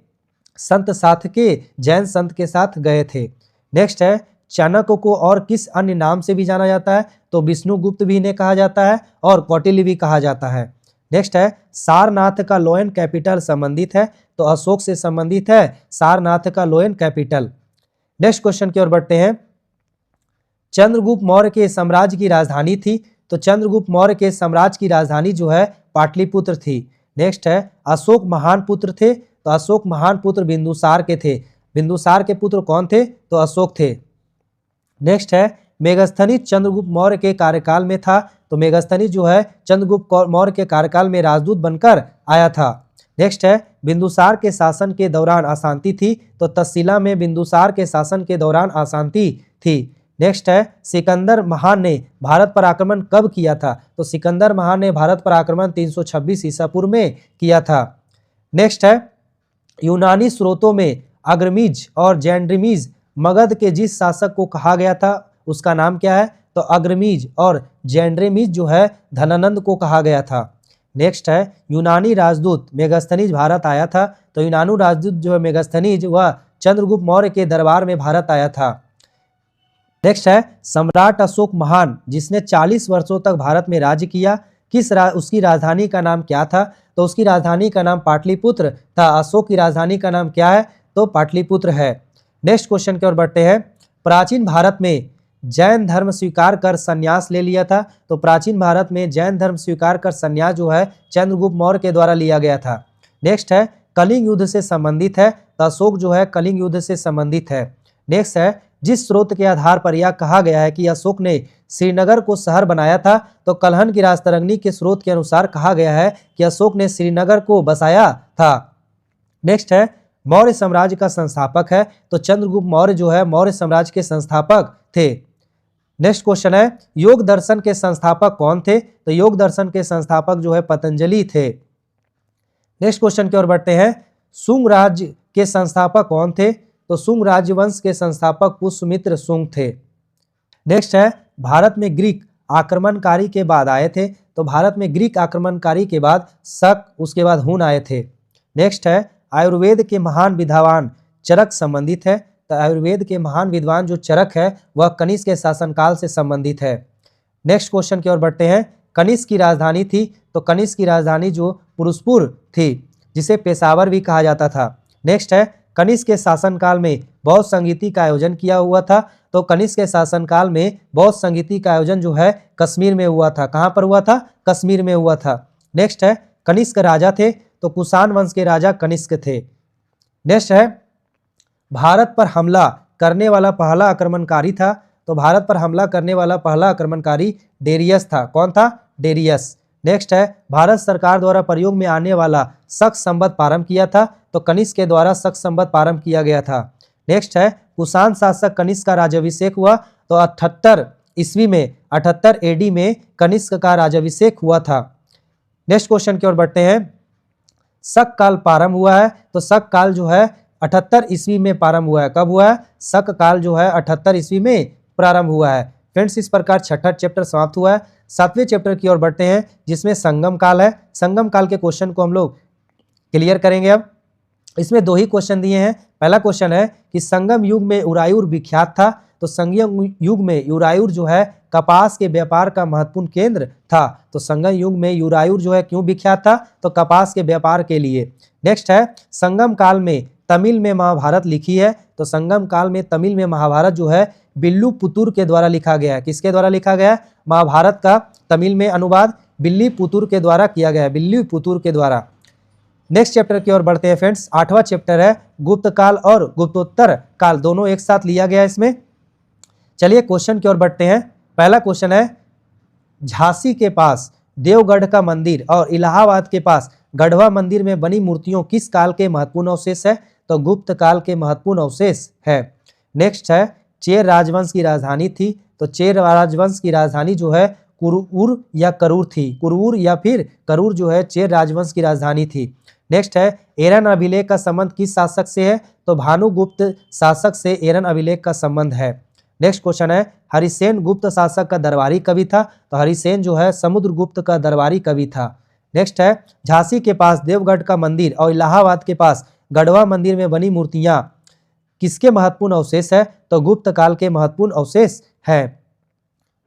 S1: संत साथ के जैन संत के साथ गए थे। नेक्स्ट है चाणक्य को और किस अन्य नाम से भी जाना जाता है? तो विष्णुगुप्त भी इन्हें कहा जाता है और कौटिल्य भी कहा जाता है। नेक्स्ट है सारनाथ का लोयन कैपिटल संबंधित है? तो अशोक से संबंधित है सारनाथ का लोयन कैपिटल। नेक्स्ट क्वेश्चन की ओर बढ़ते हैं। चंद्रगुप्त मौर्य के साम्राज्य की राजधानी थी? तो चंद्रगुप्त मौर्य के साम्राज्य की राजधानी जो है पाटलिपुत्र थी। नेक्स्ट है अशोक महान पुत्र थे? तो अशोक महान पुत्र बिंदुसार के थे। बिंदुसार के पुत्र कौन थे? तो अशोक थे। नेक्स्ट है मेगस्थनीज चंद्रगुप्त मौर्य के कार्यकाल में था? तो मेगस्थनीज जो है चंद्रगुप्त मौर्य के कार्यकाल में राजदूत बनकर आया था। नेक्स्ट है बिंदुसार के शासन के दौरान अशांति थी? तो तक्षशिला में बिंदुसार के शासन के दौरान अशांति थी। नेक्स्ट है सिकंदर महान ने भारत पर आक्रमण कब किया था? तो सिकंदर महान ने भारत पर आक्रमण 326 ईसा पूर्व में किया था। नेक्स्ट है यूनानी स्रोतों में अग्रमीज और जैंड्रीमीज मगध के जिस शासक को कहा गया था उसका नाम क्या है? तो अग्रमीज और जैंड्रीमीज जो है धनानंद को कहा गया था। नेक्स्ट है यूनानी राजदूत मेगस्थनीज भारत आया था? तो यूनानी राजदूत जो है मेगस्थनीज वह चंद्रगुप्त मौर्य के दरबार में भारत आया था। नेक्स्ट है सम्राट अशोक महान जिसने 40 वर्षों तक भारत में राज्य किया उसकी राजधानी का नाम क्या था? तो उसकी राजधानी का नाम पाटलिपुत्र था। अशोक की राजधानी का नाम क्या है? तो पाटलिपुत्र है। नेक्स्ट क्वेश्चन की ओर बढ़ते हैं। प्राचीन भारत में जैन धर्म स्वीकार कर संन्यास ले लिया था? तो प्राचीन भारत में जैन धर्म स्वीकार कर संन्यास जो है चंद्रगुप्त मौर्य के द्वारा लिया गया था। नेक्स्ट है कलिंग युद्ध से संबंधित है? तो अशोक जो है कलिंग युद्ध से संबंधित है। नेक्स्ट है जिस स्रोत के आधार पर यह कहा गया है कि अशोक ने श्रीनगर को शहर बनाया था? तो कलहन की राजतरंगिणी के स्रोत के अनुसार कहा गया है कि अशोक ने श्रीनगर को बसाया था। नेक्स्ट है मौर्य साम्राज्य का संस्थापक है? तो चंद्रगुप्त मौर्य जो है मौर्य साम्राज्य के संस्थापक थे। नेक्स्ट क्वेश्चन है योग दर्शन के संस्थापक कौन थे? तो योग दर्शन के संस्थापक जो है पतंजलि थे। नेक्स्ट क्वेश्चन की ओर बढ़ते हैं। शुंग राज्य के संस्थापक कौन थे? तो शुंग राजवंश के संस्थापक पुष्यमित्र शुंग थे। नेक्स्ट है भारत में ग्रीक आक्रमणकारी के बाद आए थे? तो भारत में ग्रीक आक्रमणकारी के बाद शक उसके बाद हुन आए थे। नेक्स्ट है आयुर्वेद के महान विद्वान चरक संबंधित है? तो आयुर्वेद के महान विद्वान जो चरक है वह कनिष्क के शासनकाल से संबंधित है। नेक्स्ट क्वेश्चन की ओर बढ़ते हैं। कनिष्क की राजधानी थी? तो कनिष्क की राजधानी जो पुरुषपुर थी जिसे पेशावर भी कहा जाता था। नेक्स्ट है कनिष्क के शासनकाल में बौद्ध संगीति का आयोजन किया हुआ था? तो कनिष्क के शासनकाल में बौद्ध संगीति का आयोजन जो है कश्मीर में हुआ था। कहाँ पर हुआ था? कश्मीर में हुआ था। नेक्स्ट है कनिष्क राजा थे? तो कुषाण वंश के राजा कनिष्क थे। नेक्स्ट है भारत पर हमला करने वाला पहला आक्रमणकारी था? तो भारत पर हमला करने वाला पहला आक्रमणकारी डेरियस था। कौन था? डेरियस। नेक्स्ट है भारत सरकार द्वारा प्रयोग में आने वाला शक संवत प्रारंभ किया था? तो कनिष्क के द्वारा शक संवत प्रारंभ किया गया था। नेक्स्ट है कुषाण शासक कनिष्क का राज्याभिषेक हुआ? तो 78 ईस्वी में 78 एडी में कनिष्क का राज्याभिषेक हुआ था। नेक्स्ट क्वेश्चन की ओर बढ़ते हैं। शक काल प्रारंभ हुआ है? तो शक काल जो है 78 ईस्वी में प्रारंभ हुआ है। कब हुआ है? शक काल जो है 78 ईस्वी में प्रारंभ हुआ है। फ्रेंड्स इस प्रकार छठा चैप्टर समाप्त हुआ है। सातवें चैप्टर की ओर बढ़ते हैं जिसमें संगम काल है। संगम काल के क्वेश्चन को हम लोग क्लियर करेंगे। अब इसमें दो ही क्वेश्चन दिए हैं। पहला क्वेश्चन है कि संगम युग में उरायूर विख्यात था? तो संगम युग में उरायूर जो है कपास के व्यापार का महत्वपूर्ण केंद्र था। तो संगम युग में उरायूर जो है क्यों विख्यात था? तो कपास के व्यापार के लिए। नेक्स्ट है संगम काल में तमिल में महाभारत लिखी है? तो संगम काल में तमिल में महाभारत जो है विल्लुपुतुर के द्वारा लिखा गया है। किसके द्वारा लिखा गया है? महाभारत का तमिल में अनुवाद विल्लुपुतुर के द्वारा किया गया है। विल्लुपुतुर के द्वारा। नेक्स्ट चैप्टर की ओर बढ़ते हैं फ्रेंड्स। आठवां चैप्टर है गुप्त काल और गुप्तोत्तर काल, दोनों एक साथ लिया गया है इसमें। चलिए क्वेश्चन की ओर बढ़ते हैं। पहला क्वेश्चन है, झांसी के पास देवगढ़ का मंदिर और इलाहाबाद के पास गढ़वा मंदिर में बनी मूर्तियों किस काल के महत्वपूर्ण अवशेष है? तो गुप्त काल के महत्वपूर्ण अवशेष है। नेक्स्ट है, चेर राजवंश की राजधानी थी, तो चेर राजवंश की राजधानी जो है कुरूर या करूर थी, कुरूर या फिर करूर जो है चेर राजवंश की राजधानी थी। नेक्स्ट है, एरन अभिलेख का संबंध किस शासक से है? तो भानुगुप्त शासक से एरन अभिलेख का संबंध है। नेक्स्ट क्वेश्चन है, हरिसेन गुप्त शासक का दरबारी कवि था, तो हरिसेन जो है समुद्रगुप्त का दरबारी कवि था। नेक्स्ट है, झांसी के पास देवगढ़ का मंदिर और इलाहाबाद के पास गढ़वा मंदिर में बनी मूर्तियां किसके महत्वपूर्ण अवशेष है? तो गुप्त काल के महत्वपूर्ण अवशेष है।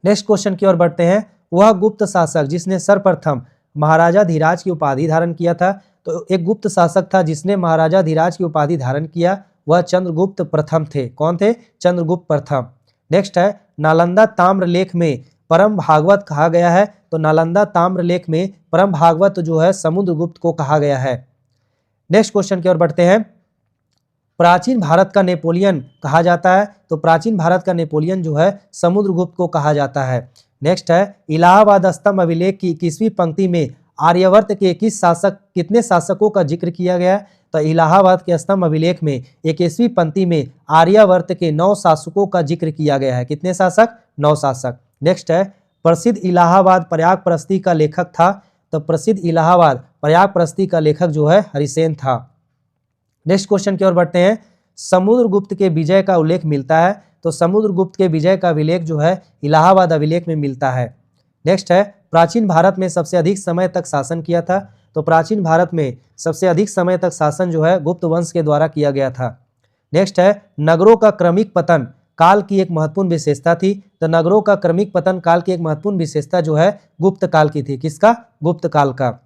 S1: नेक्स्ट क्वेश्चन की ओर बढ़ते हैं, वह गुप्त शासक जिसने सर्वप्रथम महाराजा धीराज की उपाधि धारण किया था, तो एक गुप्त शासक था जिसने महाराजा धीराज की उपाधि धारण किया, वह चंद्रगुप्त प्रथम थे। कौन थे? चंद्रगुप्त प्रथम। नेक्स्ट है, नालंदा ताम्रलेख में परम भागवत कहा गया है, तो नालंदा ताम्रलेख में परम भागवत जो है समुद्रगुप्त को कहा गया है। नेक्स्ट क्वेश्चन की ओर बढ़ते हैं, प्राचीन भारत का नेपोलियन कहा जाता है, तो प्राचीन भारत का नेपोलियन जो है समुद्रगुप्त को कहा जाता है। नेक्स्ट है, इलाहाबाद स्तंभ अभिलेख की 21वीं पंक्ति में आर्यवर्त के कितने शासकों का जिक्र किया गया है? तो इलाहाबाद के स्तंभ अभिलेख में 21वीं पंक्ति में आर्यवर्त के 9 शासकों का जिक्र किया गया है। कितने शासक? 9 शासक। नेक्स्ट है, प्रसिद्ध इलाहाबाद प्रयागप्रस्ती का लेखक था, तो प्रसिद्ध इलाहाबाद प्रयागप्रस्ती का लेखक जो है हरिसेन था। नेक्स्ट क्वेश्चन की ओर बढ़ते हैं, समुद्रगुप्त के विजय का उल्लेख मिलता है, तो समुद्रगुप्त के विजय का अभिलेख जो है इलाहाबाद अभिलेख में मिलता है। नेक्स्ट है, प्राचीन भारत में सबसे अधिक समय तक शासन किया था, तो प्राचीन भारत में सबसे अधिक समय तक शासन जो है गुप्त वंश के द्वारा किया गया था। नेक्स्ट है, नगरों का क्रमिक पतन काल की एक महत्वपूर्ण विशेषता थी, तो नगरों का क्रमिक पतन काल की एक महत्वपूर्ण विशेषता जो है गुप्त काल की थी। किसका? गुप्त काल का।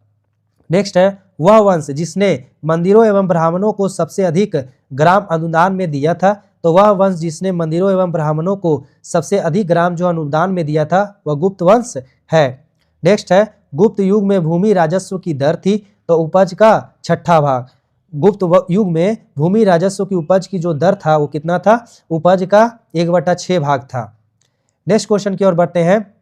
S1: नेक्स्ट है, वह वंश जिसने मंदिरों एवं ब्राह्मणों को सबसे अधिक ग्राम अनुदान में दिया था, तो वह वंश जिसने मंदिरों एवं ब्राह्मणों को सबसे अधिक ग्राम जो अनुदान में दिया था वह गुप्त वंश है। नेक्स्ट है, गुप्त युग में भूमि राजस्व की दर थी, तो उपज का 6ठा भाग। गुप्त युग में भूमि राजस्व की उपज की जो दर था वो कितना था? उपज का 1/6 भाग था। नेक्स्ट क्वेश्चन की ओर बढ़ते हैं,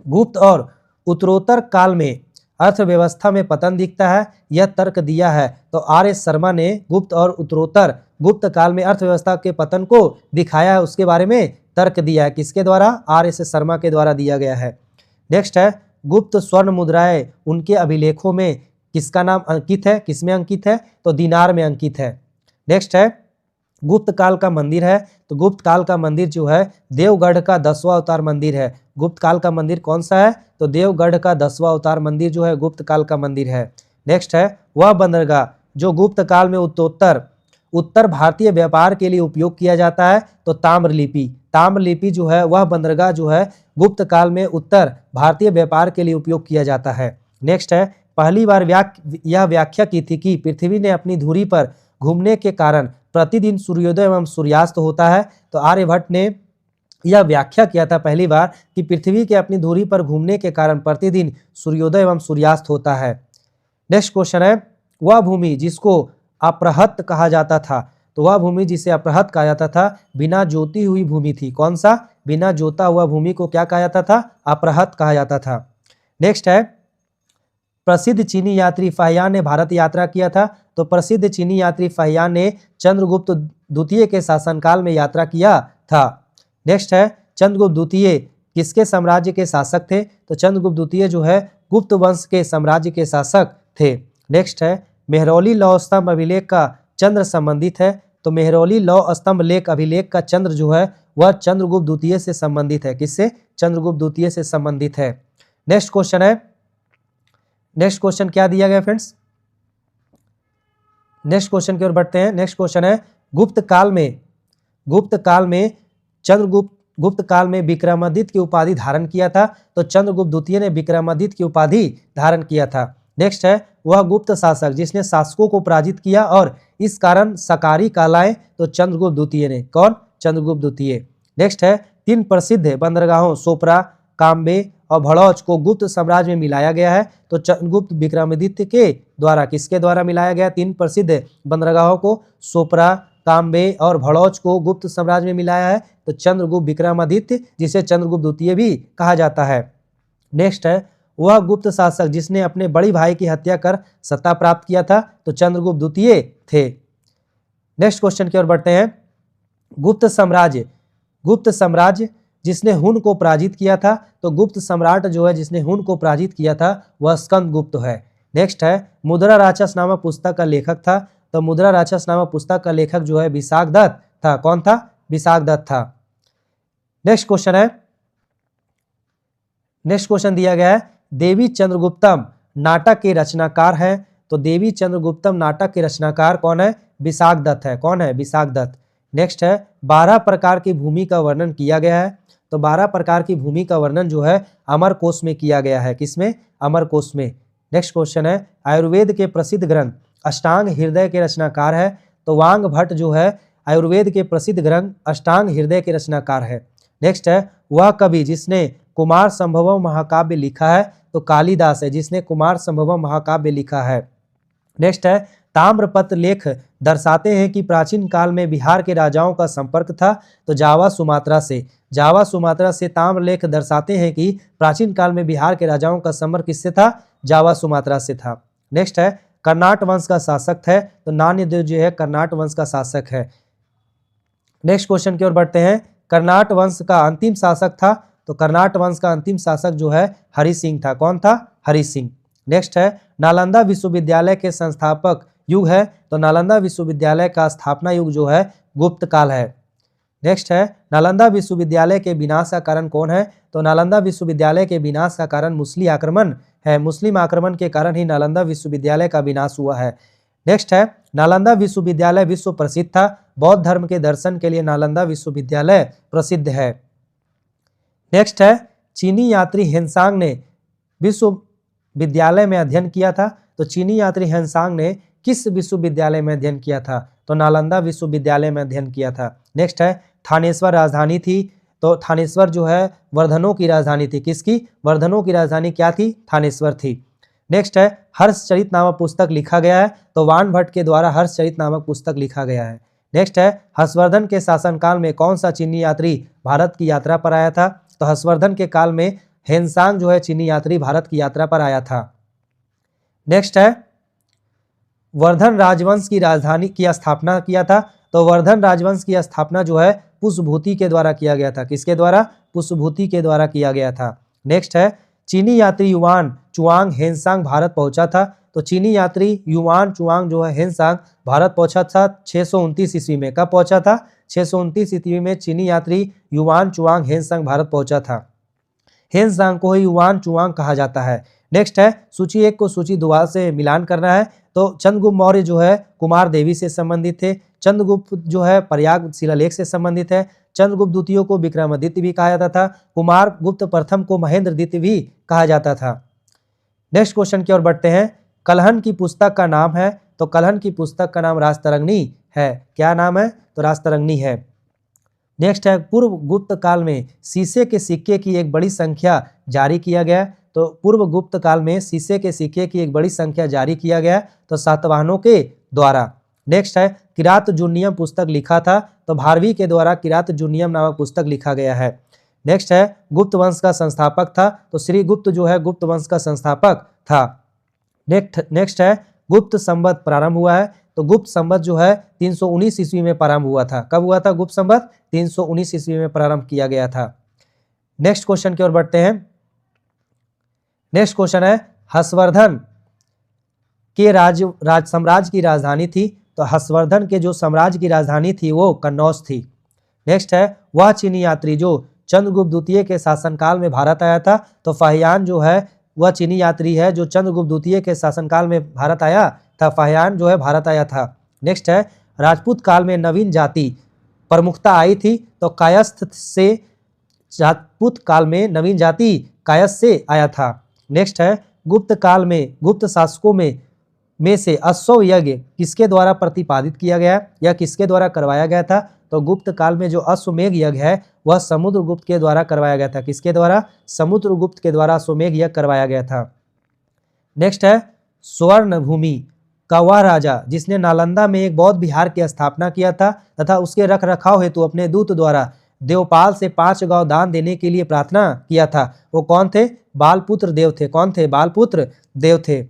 S1: गुप्त और उत्तरोत्तर काल में अर्थव्यवस्था में पतन दिखता है, यह तर्क दिया है, तो आर.एस. शर्मा ने गुप्त और उत्तरोत्तर गुप्त काल में अर्थव्यवस्था के पतन को दिखाया है, उसके बारे में तर्क दिया है। किसके द्वारा? आर.एस. शर्मा के द्वारा दिया गया है। नेक्स्ट है, गुप्त स्वर्ण मुद्राएं उनके अभिलेखों में किसका नाम अंकित है? किसमें अंकित है? तो दिनार में अंकित है। नेक्स्ट है, गुप्त काल का मंदिर है, तो गुप्त काल का मंदिर जो है देवगढ़ का 10वां अवतार मंदिर है। गुप्त काल का मंदिर कौन सा है? तो देवगढ़ का 10वां अवतार मंदिर जो है गुप्त काल का मंदिर है। नेक्स्ट है, वह बंदरगाह जो गुप्त काल में उत्तर भारतीय व्यापार के लिए उपयोग किया जाता है, तो ताम्रलिपि। ताम्रलिपि जो है वह बंदरगाह जो है गुप्त काल में उत्तर भारतीय व्यापार के लिए उपयोग किया जाता है। नेक्स्ट है, पहली बार यह व्याख्या की थी कि पृथ्वी ने अपनी धुरी पर घूमने के कारण प्रतिदिन सूर्योदय एवं सूर्यास्त होता है, तो आर्यभट्ट ने यह व्याख्या किया था पहली बार कि पृथ्वी के अपनी धुरी पर घूमने के कारण प्रतिदिन सूर्योदय एवं सूर्यास्त होता है। नेक्स्ट क्वेश्चन है, वह भूमि जिसको अपृहत कहा जाता था, तो वह भूमि जिसे अपृहत कहा जाता था बिना जोती हुई भूमि थी। कौन सा? बिना जोता हुआ भूमि को क्या कहा जाता था? अपृहत कहा जाता था। नेक्स्ट है, प्रसिद्ध चीनी यात्री फाहियान ने भारत यात्रा किया था, तो प्रसिद्ध चीनी यात्री फाहियान ने चंद्रगुप्त द्वितीय के शासनकाल में यात्रा किया था। नेक्स्ट है, चंद्रगुप्त द्वितीय किसके साम्राज्य के शासक थे? तो चंद्रगुप्त द्वितीय जो है गुप्त वंश के साम्राज्य के शासक थे। नेक्स्ट है, मेहरौली लौह स्तंभ अभिलेख का चंद्र संबंधित है, तो मेहरौली लौह स्तंभ लेख अभिलेख का चंद्र जो है वह चंद्रगुप्त द्वितीय से संबंधित है। किससे? चंद्रगुप्त द्वितीय से संबंधित है। नेक्स्ट क्वेश्चन है, नेक्स्ट क्वेश्चन क्या दिया गया फ्रेंड्स? नेक्स्ट क्वेश्चन की ओर बढ़ते हैं। नेक्स्ट क्वेश्चन है, गुप्त काल में विक्रमादित्य की उपाधि धारण किया था, तो चंद्रगुप्त द्वितीय ने विक्रमादित्य की उपाधि धारण किया था। नेक्स्ट है, वह गुप्त शासक जिसने शासकों को पराजित किया और इस कारण सकारी कहलाए, तो चंद्रगुप्त द्वितीय ने। कौन? चंद्रगुप्त द्वितीय। नेक्स्ट है, 3 प्रसिद्ध बंदरगाहों सोपरा, काम्बे और भड़ौच को गुप्त साम्राज्य में मिलाया गया है, तो चंद्रगुप्त विक्रमादित्य के द्वारा। किसके द्वारा मिलाया गया? 3 प्रसिद्ध बंदरगाहों को सोपरा, काम्बे और भड़ौच को गुप्त साम्राज्य में मिलाया है? तो चंद्रगुप्त विक्रमादित्य, जिसे चंद्रगुप्त द्वितीय भी कहा जाता है। नेक्स्ट है, वह गुप्त शासक जिसने अपने बड़ी भाई की हत्या कर सत्ता प्राप्त किया था? तो चंद्रगुप्त द्वितीय थे। नेक्स्ट क्वेश्चन की ओर बढ़ते हैं। गुप्त साम्राज्य जिसने हुन को पराजित किया था? तो गुप्त सम्राट जो है जिसने हुन को पराजित किया था वह स्कंदगुप्त है। नेक्स्ट है, मुद्रा राक्षस नामक पुस्तक का लेखक था? तो मुद्रा राक्षस नामक पुस्तक का लेखक जो है विशाखदत्त था। कौन था? विशाखदत्त था। नेक्स्ट क्वेश्चन दिया गया है, देवी चंद्रगुप्तम नाटक के रचनाकार हैं? तो देवी चंद्रगुप्तम नाटक के रचनाकार कौन है? विशाखदत्त है। कौन है? विशाखदत्त। नेक्स्ट है, 12 प्रकार की भूमि का वर्णन किया गया है? तो 12 प्रकार की भूमि का वर्णन जो है अमरकोश में किया गया है। किसमें? अमरकोश में। नेक्स्ट क्वेश्चन है, आयुर्वेद के प्रसिद्ध ग्रंथ अष्टांग हृदय के रचनाकार है? तो वांग भट्ट जो है आयुर्वेद के प्रसिद्ध ग्रंथ अष्टांग हृदय के रचनाकार है। नेक्स्ट है, वह कवि जिसने कुमार संभवम महाकाव्य लिखा है? तो कालिदास है, जिसने कुमार संभवम महाकाव्य लिखा है। नेक्स्ट है, ताम्रपत्र लेख दर्शाते हैं कि प्राचीन काल में बिहार के राजाओं का संपर्क था? तो जावा सुमात्रा से ताम्रलेख दर्शाते हैं कि प्राचीन काल में बिहार के राजाओं का संपर्क किससे था? जावा सुमात्रा से था। नेक्स्ट है, कर्नाट वंश का शासक है? तो नान्यदेव जो है कर्नाट वंश का शासक है। नेक्स्ट क्वेश्चन की ओर बढ़ते हैं, कर्नाट वंश का अंतिम शासक था? तो कर्नाट वंश का अंतिम शासक जो है हरि सिंह था। कौन था? हरि सिंह। नेक्स्ट है, नालंदा विश्वविद्यालय के संस्थापक युग है? तो नालंदा विश्वविद्यालय का स्थापना युग जो है गुप्त काल है। नेक्स्ट है, नालंदा विश्वविद्यालय के विनाश का कारण कौन है? तो नालंदा विश्वविद्यालय के विनाश का कारण मुस्लिम आक्रमण है। मुस्लिम आक्रमण के कारण ही नालंदा विश्वविद्यालय का विनाश हुआ है। नेक्स्ट है, नालंदा विश्वविद्यालय विश्व प्रसिद्ध था? बौद्ध धर्म के दर्शन के लिए नालंदा विश्वविद्यालय प्रसिद्ध है। नेक्स्ट है, चीनी यात्री हेनसांग ने विश्वविद्यालय में अध्ययन किया था? तो चीनी यात्री हेनसांग ने किस विश्वविद्यालय में अध्ययन किया था? तो नालंदा विश्वविद्यालय में अध्ययन किया था। नेक्स्ट है, थानेश्वर राजधानी थी? तो थानेश्वर जो है वर्धनों की राजधानी थी। किसकी? वर्धनों की राजधानी क्या थी? थानेश्वर थी। नेक्स्ट है, हर्षचरित नामक पुस्तक लिखा गया है? तो वान भट्ट के द्वारा हर्षचरित नामक पुस्तक लिखा गया है। नेक्स्ट है, हर्षवर्धन के शासनकाल में कौन सा चीनी यात्री भारत की यात्रा पर आया था? तो हर्षवर्धन के काल में हेनसांग जो है चीनी यात्री भारत की यात्रा पर आया था। नेक्स्ट है, वर्धन राजवंश की राजधानी की स्थापना किया था? तो वर्धन राजवंश की स्थापना जो है पुष्पभूति के द्वारा किया गया था। किसके द्वारा? पुष्पभूति के द्वारा किया गया था। नेक्स्ट है, चीनी यात्री युआन चुआंग हेनसांग भारत पहुंचा था? तो चीनी यात्री युआन चुआंग जो है हेनसांग भारत पहुंचा था 629 ईस्वी में। कब पहुंचा था? 629 ईस्वी में चीनी यात्री युआन चुआंग हेनसांग भारत पहुंचा था। हेनसांग को ही युआन चुआंग कहा जाता है। नेक्स्ट है, सूची 1 को सूची 2 से मिलान करना है। तो चंद्रगुप्त मौर्य जो है कुमार देवी से संबंधित थे। चंद्रगुप्त जो है प्रयाग शिलालेख से संबंधित है। चंद्रगुप्त द्वितीय को विक्रमादित्य भी कहा जाता था। कुमार गुप्त प्रथम को महेंद्र द्वितीय भी कहा जाता था। नेक्स्ट क्वेश्चन की ओर बढ़ते हैं, कलहन की पुस्तक का नाम है? तो कलहन की पुस्तक का नाम राजतरंगिणी है। क्या नाम है? तो राजतरंगिणी है। नेक्स्ट है, पूर्व गुप्त काल में शीशे के सिक्के की एक बड़ी संख्या जारी किया गया? तो पूर्व गुप्त काल में शीशे के सिक्के की एक बड़ी संख्या जारी किया गया तो सातवाहनों के द्वारा। नेक्स्ट है, किरात जूनियम पुस्तक लिखा था? तो भारवी के द्वारा किरात जूनियम नामक पुस्तक लिखा गया है। नेक्स्ट है, गुप्त वंश का संस्थापक था? तो श्री गुप्त जो है गुप्त वंश का संस्थापक था। नेक्स्ट है, गुप्त संवत प्रारंभ हुआ है? तो गुप्त संवत जो है 319 ईस्वी में प्रारंभ हुआ था। कब हुआ था गुप्त संवत? 319 ईस्वी में प्रारंभ किया गया था। नेक्स्ट क्वेश्चन की ओर बढ़ते हैं। नेक्स्ट क्वेश्चन है, हर्षवर्धन के साम्राज्य की राजधानी थी? तो हर्षवर्धन के जो साम्राज्य की राजधानी थी वो कन्नौज थी। नेक्स्ट है, वह चीनी यात्री जो चंद्रगुप्त द्वितीय के शासनकाल में भारत आया था? तो फाहियान जो है वह चीनी यात्री है जो चंद्रगुप्त द्वितीय के शासनकाल में भारत आया था। फाहियान जो है भारत आया था। नेक्स्ट है, राजपूत काल में नवीन जाति प्रमुखता आई थी? तो कायस्थ से राजपूत काल में नवीन जाति कायस्थ से आया था। नेक्स्ट है, गुप्त काल में गुप्त शासकों में से अश्व यज्ञ किसके द्वारा प्रतिपादित किया गया या किसके द्वारा करवाया गया था? तो गुप्त काल में जो अश्वमेध यज्ञ है वह समुद्रगुप्त के द्वारा करवाया गया था। किसके द्वारा? समुद्रगुप्त के द्वारा अश्वमेध यज्ञ करवाया गया था। नेक्स्ट है, स्वर्ण भूमि का वह राजा जिसने नालंदा में एक बौद्ध विहार की स्थापना किया था तथा उसके रख रखाव हेतु अपने दूत द्वारा देवपाल से 5 गांव दान देने के लिए प्रार्थना किया था, वो कौन थे? बालपुत्र देव थे। कौन थे? बालपुत्र देव थे।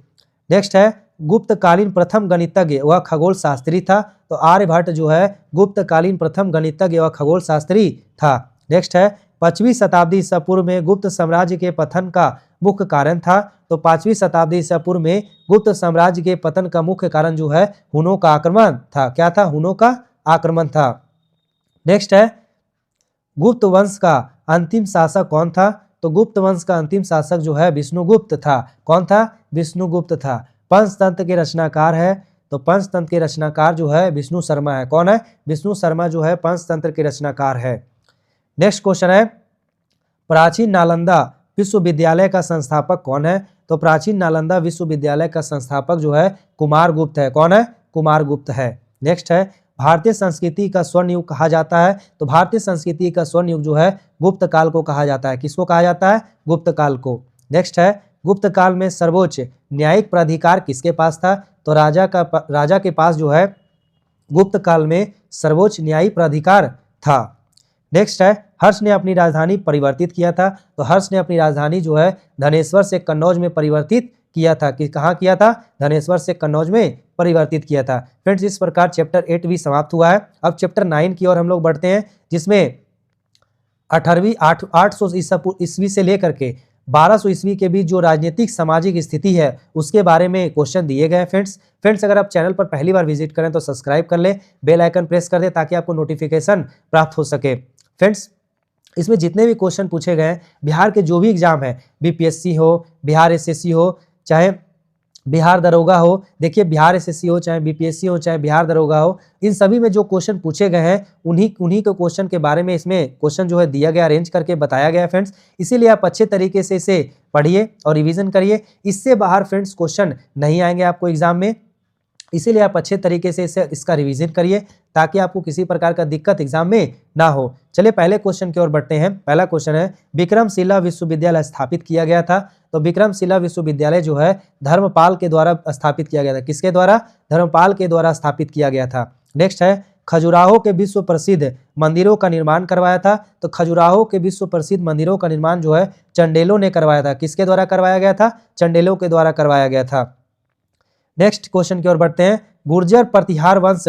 S1: नेक्स्ट है गुप्तकालीन प्रथम गणितज्ञ वह खगोल शास्त्री था, तो आर्यभट्ट जो है गुप्तकालीन प्रथम गणितज्ञ व खगोल शास्त्री था। नेक्स्ट है 5वीं शताब्दी ईसा पूर्व में गुप्त साम्राज्य के पतन का मुख्य कारण था, तो 5वीं शताब्दी ईसा पूर्व में गुप्त साम्राज्य के पतन का मुख्य कारण जो है हुनों का आक्रमण था। क्या था? हुनों का आक्रमण था। नेक्स्ट है गुप्त वंश का अंतिम शासक कौन था? तो गुप्त वंश का अंतिम शासक जो है विष्णुगुप्त था। कौन था? विष्णुगुप्त था। पंचतंत्र के रचनाकार है, तो पंचतंत्र के रचनाकार जो है विष्णु शर्मा है। कौन है? विष्णु शर्मा जो है पंचतंत्र के रचनाकार है। नेक्स्ट क्वेश्चन है प्राचीन नालंदा विश्वविद्यालय का संस्थापक कौन है? तो प्राचीन नालंदा विश्वविद्यालय का संस्थापक जो है कुमारगुप्त है। कौन है? कुमारगुप्त है। नेक्स्ट है भारतीय संस्कृति का स्वर्ण युग कहा जाता है, तो भारतीय संस्कृति का स्वर्ण युग जो है गुप्त काल को कहा जाता है। किसको कहा जाता है? गुप्त काल को। नेक्स्ट है गुप्त काल में सर्वोच्च न्यायिक प्राधिकार किसके पास था? तो राजा के पास जो है गुप्त काल में सर्वोच्च न्यायिक प्राधिकार था। नेक्स्ट है हर्ष ने अपनी राजधानी परिवर्तित किया था, तो हर्ष ने अपनी राजधानी जो है धनेश्वर से कन्नौज में परिवर्तित किया था। कि कहाँ किया था? धनेश्वर से कन्नौज में परिवर्तित किया था। फ्रेंड्स इस प्रकार चैप्टर 8 भी समाप्त हुआ है। अब चैप्टर 9 की ओर हम लोग बढ़ते हैं, जिसमें 800 ईस्वी से लेकर के 1200 ईस्वी के बीच जो राजनीतिक सामाजिक स्थिति है उसके बारे में क्वेश्चन दिए गए। फ्रेंड्स अगर आप चैनल पर पहली बार विजिट करें तो सब्सक्राइब कर ले, बेल आइकन प्रेस कर दे ताकि आपको नोटिफिकेशन प्राप्त हो सके। फ्रेंड्स इसमें जितने भी क्वेश्चन पूछे गए हैं, बिहार के जो भी एग्जाम है, बीपीएससी हो, बिहार एसएससी हो, चाहे बिहार दरोगा हो, देखिए बिहार एसएससी हो, चाहे बीपीएससी हो, चाहे बिहार दरोगा हो, इन सभी में जो क्वेश्चन पूछे गए हैं उन्हीं के क्वेश्चन के बारे में इसमें क्वेश्चन जो है दिया गया, अरेंज करके बताया गया है फ्रेंड्स। इसीलिए आप अच्छे तरीके से इसे पढ़िए और रिवीजन करिए। इससे बाहर फ्रेंड्स क्वेश्चन नहीं आएंगे आपको एग्जाम में, इसीलिए आप अच्छे तरीके से इसका रिवीजन करिए ताकि आपको किसी प्रकार का दिक्कत एग्जाम में ना हो। चलिए पहले क्वेश्चन की ओर बढ़ते हैं। पहला क्वेश्चन है विक्रमशिला विश्वविद्यालय स्थापित किया गया था, तो विक्रमशिला विश्वविद्यालय जो है धर्मपाल के द्वारा स्थापित किया गया था। किसके द्वारा? धर्मपाल के द्वारा स्थापित किया गया था। नेक्स्ट है खजुराहो के विश्व प्रसिद्ध मंदिरों का निर्माण करवाया था, तो खजुराहो के विश्व प्रसिद्ध मंदिरों का निर्माण जो है चंडेलों ने करवाया था। किसके द्वारा करवाया गया था? चंडेलों के द्वारा करवाया गया था। नेक्स्ट क्वेश्चन की ओर बढ़ते हैं। गुर्जर प्रतिहार वंश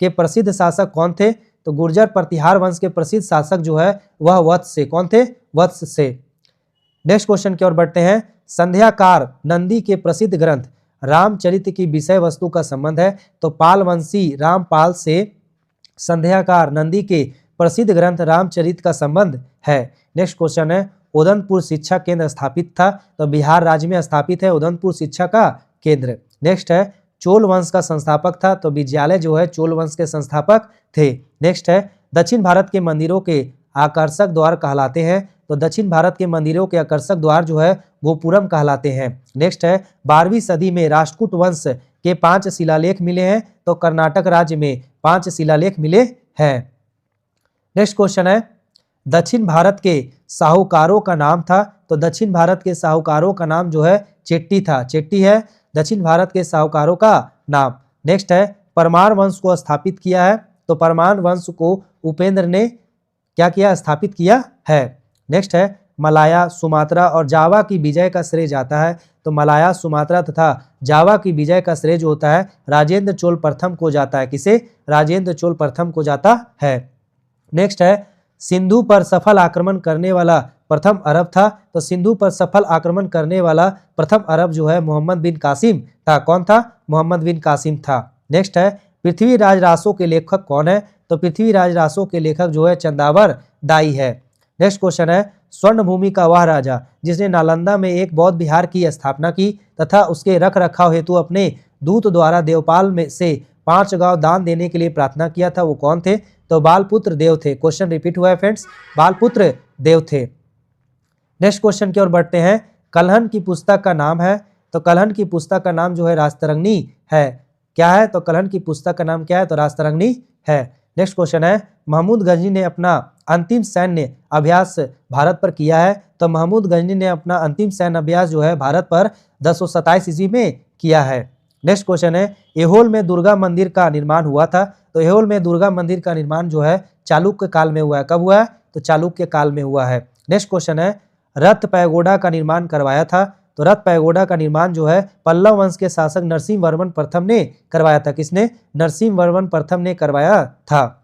S1: के प्रसिद्ध शासक कौन थे? तो गुर्जर प्रतिहार वंश के प्रसिद्ध शासक जो है वह वत्स से। कौन थे? वत्स से। नेक्स्ट क्वेश्चन की ओर बढ़ते हैं। संध्याकार नंदी के प्रसिद्ध ग्रंथ रामचरित की विषय वस्तु का संबंध है, तो पालवंशी रामपाल से संध्याकार नंदी के प्रसिद्ध ग्रंथ रामचरित का संबंध है। नेक्स्ट क्वेश्चन है उदयपुर शिक्षा केंद्र स्थापित था, तो बिहार राज्य में स्थापित है उदयपुर शिक्षा का केंद्र। नेक्स्ट है चोल वंश का संस्थापक था, तो विद्यालय जो है चोल वंश के संस्थापक थे। नेक्स्ट है दक्षिण भारत के मंदिरों के आकर्षक द्वार कहलाते हैं, तो दक्षिण भारत के मंदिरों के आकर्षक द्वार जो है गोपुरम कहलाते हैं। नेक्स्ट है 12वीं सदी में राष्ट्रकूट वंश के 5 शिलालेख मिले हैं, तो कर्नाटक राज्य में 5 शिलालेख मिले हैं। नेक्स्ट क्वेश्चन है दक्षिण भारत के साहूकारों का नाम था, तो दक्षिण भारत के साहूकारों का नाम जो है चेट्टी था। चेट्टी है दक्षिण भारत के साहूकारों का नाम। नेक्स्ट है परमार वंश को स्थापित किया है, तो परमार वंश को उपेंद्र ने क्या किया? स्थापित किया है। नेक्स्ट है मलाया, सुमात्रा और जावा की विजय का श्रेय जाता है, तो मलाया, सुमात्रा तथा जावा की विजय का श्रेय जो होता है राजेंद्र चोल प्रथम को जाता है। किसे? राजेंद्र चोल प्रथम को जाता है। नेक्स्ट है सिंधु पर सफल आक्रमण करने वाला प्रथम अरब था, तो सिंधु पर सफल आक्रमण करने वाला प्रथम अरब जो है मोहम्मद बिन कासिम था। कौन था? मोहम्मद बिन कासिम था। नेक्स्ट है पृथ्वीराज रासो के लेखक कौन है? तो पृथ्वीराज रासो के लेखक जो है चंदावर दाई है। नेक्स्ट क्वेश्चन है स्वर्ण भूमि का वह राजा जिसने नालंदा में एक बौद्ध विहार की स्थापना की तथा उसके रख रखाव हेतु अपने दूत द्वारा देवपाल में से 5 गांव दान देने के लिए प्रार्थना किया था, वो कौन थे? तो बालपुत्र देव थे। क्वेश्चन रिपीट हुआ है फ्रेंड्स, बालपुत्र देव थे। नेक्स्ट क्वेश्चन की ओर बढ़ते हैं। कलहन की पुस्तक का नाम है, तो कलहन की पुस्तक का नाम जो है राजतरंगिणी है। क्या है? तो कलहन की पुस्तक का नाम क्या है? तो राजतरंगिणी है। नेक्स्ट क्वेश्चन है महमूद गजनी ने अपना अंतिम सैन्य अभ्यास भारत पर किया है, तो महमूद गजनी ने अपना अंतिम सैन्य अभ्यास जो है भारत पर 1027 ईस्वी में किया है। नेक्स्ट क्वेश्चन है ऐहोल में दुर्गा मंदिर का निर्माण हुआ था। तो ऐहोल में दुर्गा मंदिर का निर्माण जो है चालुक्य काल में हुआ है। कब हुआ है? तो चालुक्य काल में हुआ है। नेक्स्ट क्वेश्चन है रथ पैगोडा का निर्माण करवाया था। तो रथ पैगोडा का निर्माण जो है पल्लव वंश के शासक नरसिंह वर्मन प्रथम ने करवाया था। किसने? नरसिंह वर्मन प्रथम ने करवाया था।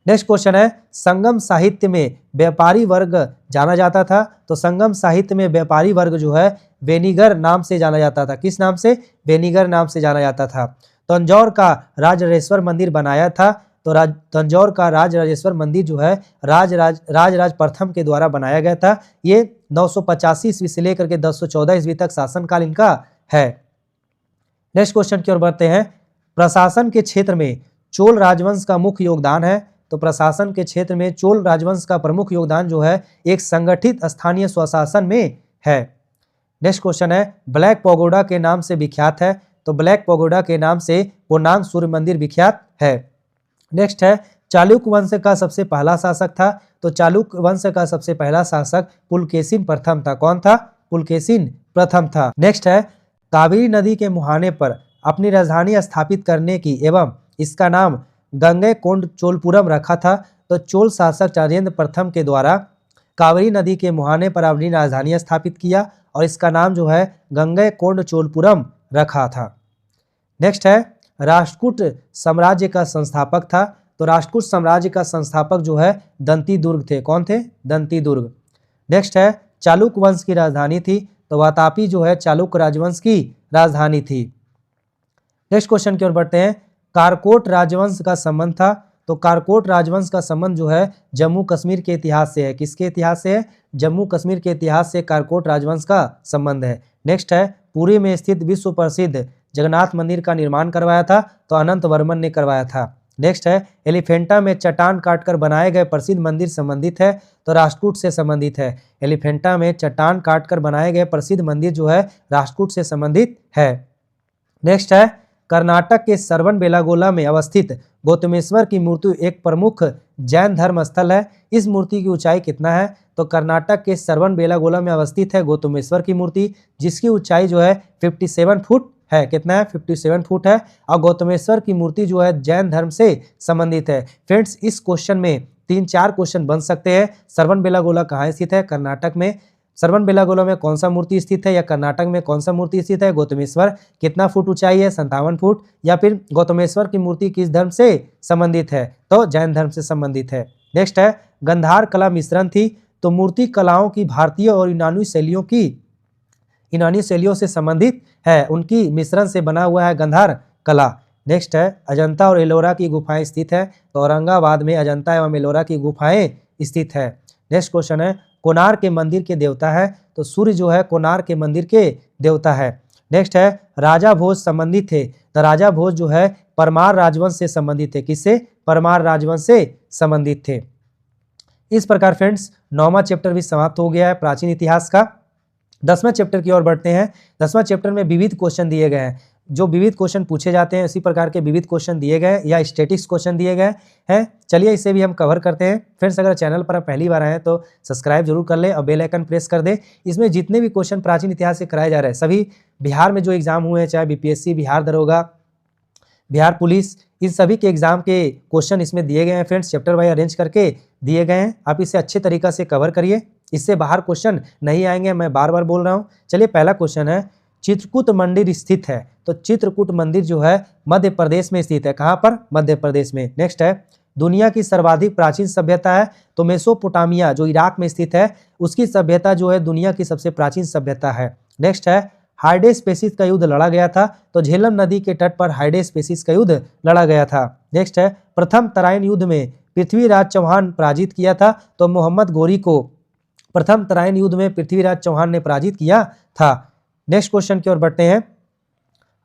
S1: नेक्स्ट क्वेश्चन है संगम साहित्य में व्यापारी वर्ग जाना जाता था। तो संगम साहित्य में व्यापारी वर्ग जो है वेनिगर नाम से जाना जाता था। किस नाम से? वेनिगर नाम से जाना जाता था। तंजौर का राजराजेश्वर मंदिर बनाया था। तो तंजौर का राजराजेश्वर मंदिर जो है राज प्रथम के द्वारा बनाया गया था। ये 985 ईस्वी से लेकर के 1014 ईस्वी तक शासनकाल इनका है। नेक्स्ट क्वेश्चन की ओर बढ़ते हैं प्रशासन के क्षेत्र में चोल राजवंश का मुख्य योगदान है। तो प्रशासन के क्षेत्र में चोल राजवंश का प्रमुख योगदान जो है एक संगठित स्थानीय स्वशासन में है। नेक्स्ट क्वेश्चन है ब्लैक पैगोडा के नाम से विख्यात है। तो ब्लैक पैगोडा के नाम से पूर्णांग सूर्य मंदिर विख्यात है। नेक्स्ट है चालुक्य वंश का सबसे पहला शासक था। तो चालुक्य वंश का सबसे पहला शासक पुलकेशिन प्रथम था। कौन था? पुलकेशिन प्रथम था। नेक्स्ट है कावेरी नदी के मुहाने पर अपनी राजधानी स्थापित करने की एवं इसका नाम गंगैकोंड चोलपुरम रखा था। तो चोल शासक चारेंद्र प्रथम के द्वारा कावेरी नदी के मुहाने पर अपनी राजधानी स्थापित किया और इसका नाम जो है गंगैकोंड चोलपुरम रखा था। नेक्स्ट है राष्ट्रकूट साम्राज्य का संस्थापक था। तो राष्ट्रकूट साम्राज्य का संस्थापक जो है दंतीदुर्ग थे। कौन थे? दंतीदुर्ग। नेक्स्ट है चालुक्य वंश की राजधानी थी। तो वातापी जो है चालुक्य राजवंश की राजधानी थी। नेक्स्ट क्वेश्चन की ओर बढ़ते हैं कारकोट राजवंश का संबंध था। तो कारकोट राजवंश का संबंध जो है जम्मू कश्मीर के इतिहास से है। किसके इतिहास से है? जम्मू कश्मीर के इतिहास से कारकोट राजवंश का संबंध है। नेक्स्ट है पुरी में स्थित विश्व प्रसिद्ध जगन्नाथ मंदिर का निर्माण करवाया था। तो अनंत वर्मन ने करवाया था। नेक्स्ट है एलिफेंटा में चट्टान काटकर बनाए गए प्रसिद्ध मंदिर संबंधित है। तो राष्ट्रकूट से संबंधित है। एलिफेंटा में चट्टान काटकर बनाए गए प्रसिद्ध मंदिर जो है राष्ट्रकूट से संबंधित है। नेक्स्ट है कर्नाटक के श्रवणबेलागोला में अवस्थित गौतमेश्वर की मूर्ति एक प्रमुख जैन धर्म स्थल है। इस मूर्ति की ऊंचाई कितना है? तो कर्नाटक के श्रवणबेलागोला में अवस्थित है गौतमेश्वर की मूर्ति जिसकी ऊंचाई जो है 57 फुट है। कितना है? 57 फुट है। और गौतमेश्वर की मूर्ति जो है जैन धर्म से संबंधित है। फ्रेंड्स इस क्वेश्चन में 3-4 क्वेश्चन बन सकते हैं। श्रवणबेलागोला कहाँ स्थित है? कर्नाटक में। श्रवणबेलागोला में कौन सा मूर्ति स्थित है या कर्नाटक में कौन सा मूर्ति स्थित है? गौतमेश्वर। कितना फुट ऊंचाई है? 57 फुट। या फिर गौतमेश्वर की मूर्ति किस धर्म से संबंधित है? तो जैन धर्म से संबंधित है। नेक्स्ट है गंधार कला मिश्रण थी। तो मूर्ति कलाओं की भारतीय और यूनानी शैलियों से संबंधित है। उनकी मिश्रण से बना हुआ है गंधार कला। नेक्स्ट है अजंता और एलोरा की गुफाएं स्थित है। तो औरंगाबाद में अजंता एवं एलोरा की गुफाएं स्थित है। नेक्स्ट क्वेश्चन है कोणार्क के मंदिर के देवता है। तो सूर्य जो है कोणार्क के मंदिर के देवता है। नेक्स्ट है राजा भोज संबंधित थे। तो राजा भोज जो है परमार राजवंश से संबंधित थे। किससे? परमार राजवंश से संबंधित थे। इस प्रकार फ्रेंड्स 9वां चैप्टर भी समाप्त हो गया है प्राचीन इतिहास का। 10वें चैप्टर की ओर बढ़ते हैं। 10वें चैप्टर में विविध क्वेश्चन दिए गए हैं। जो विविध क्वेश्चन पूछे जाते हैं उसी प्रकार के विविध क्वेश्चन दिए गए या स्टैटिक्स क्वेश्चन दिए गए हैं। चलिए इसे भी हम कवर करते हैं। फ्रेंड्स अगर चैनल पर आप पहली बार आए हैं तो सब्सक्राइब जरूर कर ले और बेल आइकन प्रेस कर दे। इसमें जितने भी क्वेश्चन प्राचीन इतिहास से कराए जा रहे हैं सभी बिहार में जो एग्जाम हुए हैं चाहे बीपीएससी, बिहार दरोगा, बिहार पुलिस, इन सभी के एग्जाम के क्वेश्चन इसमें दिए गए हैं। फ्रेंड्स चैप्टर वाइज अरेंज करके दिए गए हैं। आप इसे अच्छे तरीका से कवर करिए। इससे बाहर क्वेश्चन नहीं आएंगे, मैं बार बार बोल रहा हूँ। चलिए पहला क्वेश्चन है चित्रकूट मंदिर स्थित है। तो चित्रकूट मंदिर जो है मध्य प्रदेश में स्थित है। कहाँ पर? मध्य प्रदेश में। नेक्स्ट है दुनिया की सर्वाधिक प्राचीन सभ्यता है। तो मेसोपोटामिया जो इराक में स्थित है उसकी सभ्यता जो है दुनिया की सबसे प्राचीन सभ्यता है। नेक्स्ट है हाइडेस्पेसिस का युद्ध लड़ा गया था। तो झेलम नदी के तट पर हाइडेस्पेसिस का युद्ध लड़ा गया था। नेक्स्ट है प्रथम तराइन युद्ध में पृथ्वीराज चौहान पराजित किया था। तो मोहम्मद गोरी को प्रथम तराइन युद्ध में पृथ्वीराज चौहान ने पराजित किया था। नेक्स्ट क्वेश्चन की ओर बढ़ते हैं।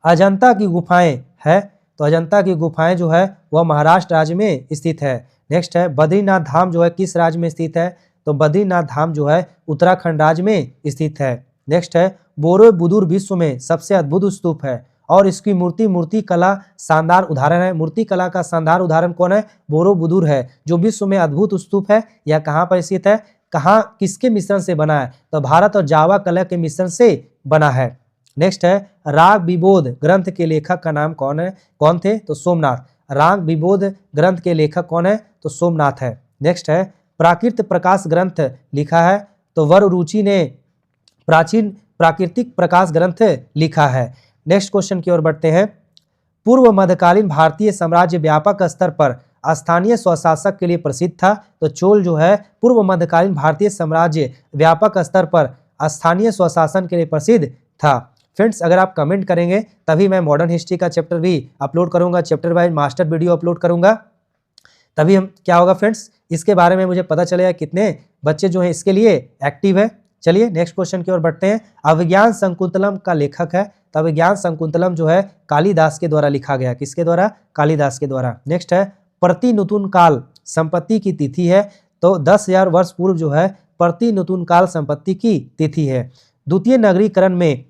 S1: अजंता की गुफाएं है। तो अजंता की गुफाएं जो है वह महाराष्ट्र राज्य में स्थित है। नेक्स्ट है बद्रीनाथ धाम जो है किस राज्य में स्थित है? तो बद्रीनाथ धाम जो है उत्तराखंड राज्य में स्थित है। नेक्स्ट है बोरोबुदुर विश्व में सबसे अद्भुत स्तूप है और इसकी मूर्ति कला शानदार उदाहरण है। मूर्ति कला का शानदार उदाहरण कौन है? बोरोबुदुर है जो विश्व में अद्भुत स्तूप है। यह कहाँ पर स्थित है? कहाँ किसके मिश्रण से बना है? तो भारत और जावा कला के मिश्रण से बना है। नेक्स्ट है राग विबोध ग्रंथ के लेखक का नाम कौन थे? तो सोमनाथ। राग विबोध ग्रंथ के लेखक कौन है? तो सोमनाथ है। नेक्स्ट है प्राकृत प्रकाश ग्रंथ लिखा है, तो वररुचि ने प्राचीन प्राकृतिक प्रकाश ग्रंथ लिखा है। नेक्स्ट क्वेश्चन की ओर बढ़ते हैं। पूर्व मध्यकालीन भारतीय साम्राज्य व्यापक स्तर पर स्थानीय स्वशासक के लिए प्रसिद्ध था। तो चोल जो है पूर्व मध्यकालीन भारतीय साम्राज्य व्यापक स्तर पर स्थानीय स्वशासन के लिए प्रसिद्ध था। फ्रेंड्स, अगर आप कमेंट करेंगे तभी मैं मॉडर्न हिस्ट्री का चैप्टर भी अपलोड करूंगा, chapter wise master video upload करूंगा, तभी हम क्या होगा फ्रेंड्स, इसके बारे में मुझे पता चलेगा कितने बच्चे जो हैं इसके लिए एक्टिव है। चलिए नेक्स्ट क्वेश्चन की ओर बढ़ते हैं। अभिज्ञान शकुंतलम का लेखक है, तो अभिज्ञान शकुंतलम जो है कालिदास के द्वारा लिखा गया। किसके द्वारा? कालिदास के द्वारा। नेक्स्ट है प्रति नूतन काल संपत्ति की तिथि है, तो 10,000 वर्ष पूर्व जो है प्रति नूतन काल संपत्ति की तिथि है। द्वितीय नगरीकरण में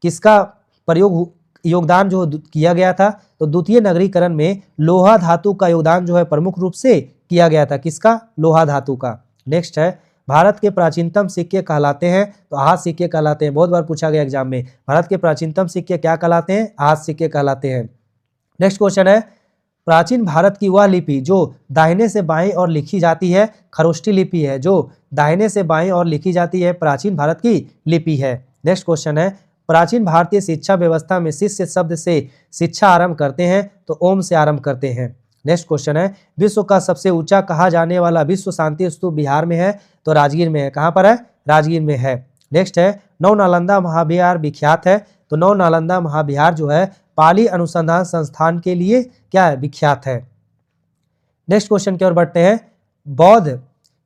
S1: किसका योगदान जो किया गया था? तो द्वितीय नगरीकरण में लोहा धातु का योगदान जो है प्रमुख रूप से किया गया था। किसका? लोहा धातु का। नेक्स्ट है भारत के प्राचीनतम सिक्के कहलाते हैं, तो आहत सिक्के कहलाते हैं। बहुत बार पूछा गया एग्जाम में, भारत के प्राचीनतम सिक्के क्या कहलाते हैं? आहत सिक्के कहलाते हैं। नेक्स्ट क्वेश्चन है प्राचीन भारत की वह लिपि जो दाहिने से बाएं ओर लिखी जाती है, खरोष्ठी लिपि है जो दाहिने से बाएं ओर लिखी जाती है, प्राचीन भारत की लिपि है। नेक्स्ट क्वेश्चन है प्राचीन भारतीय शिक्षा व्यवस्था में शिष्य शब्द से शिक्षा आरंभ करते हैं, तो ओम से आरंभ करते हैं। नेक्स्ट क्वेश्चन है विश्व का सबसे ऊंचा कहा जाने वाला विश्व शांति स्तूप बिहार में है, तो राजगीर में है। कहाँ पर है? राजगीर में है। नेक्स्ट है नौ नालंदा महाविहार विख्यात है, तो नौ नालंदा महाविहार जो है पाली अनुसंधान संस्थान के लिए क्या है? विख्यात है। नेक्स्ट क्वेश्चन की ओर बढ़ते हैं। बौद्ध,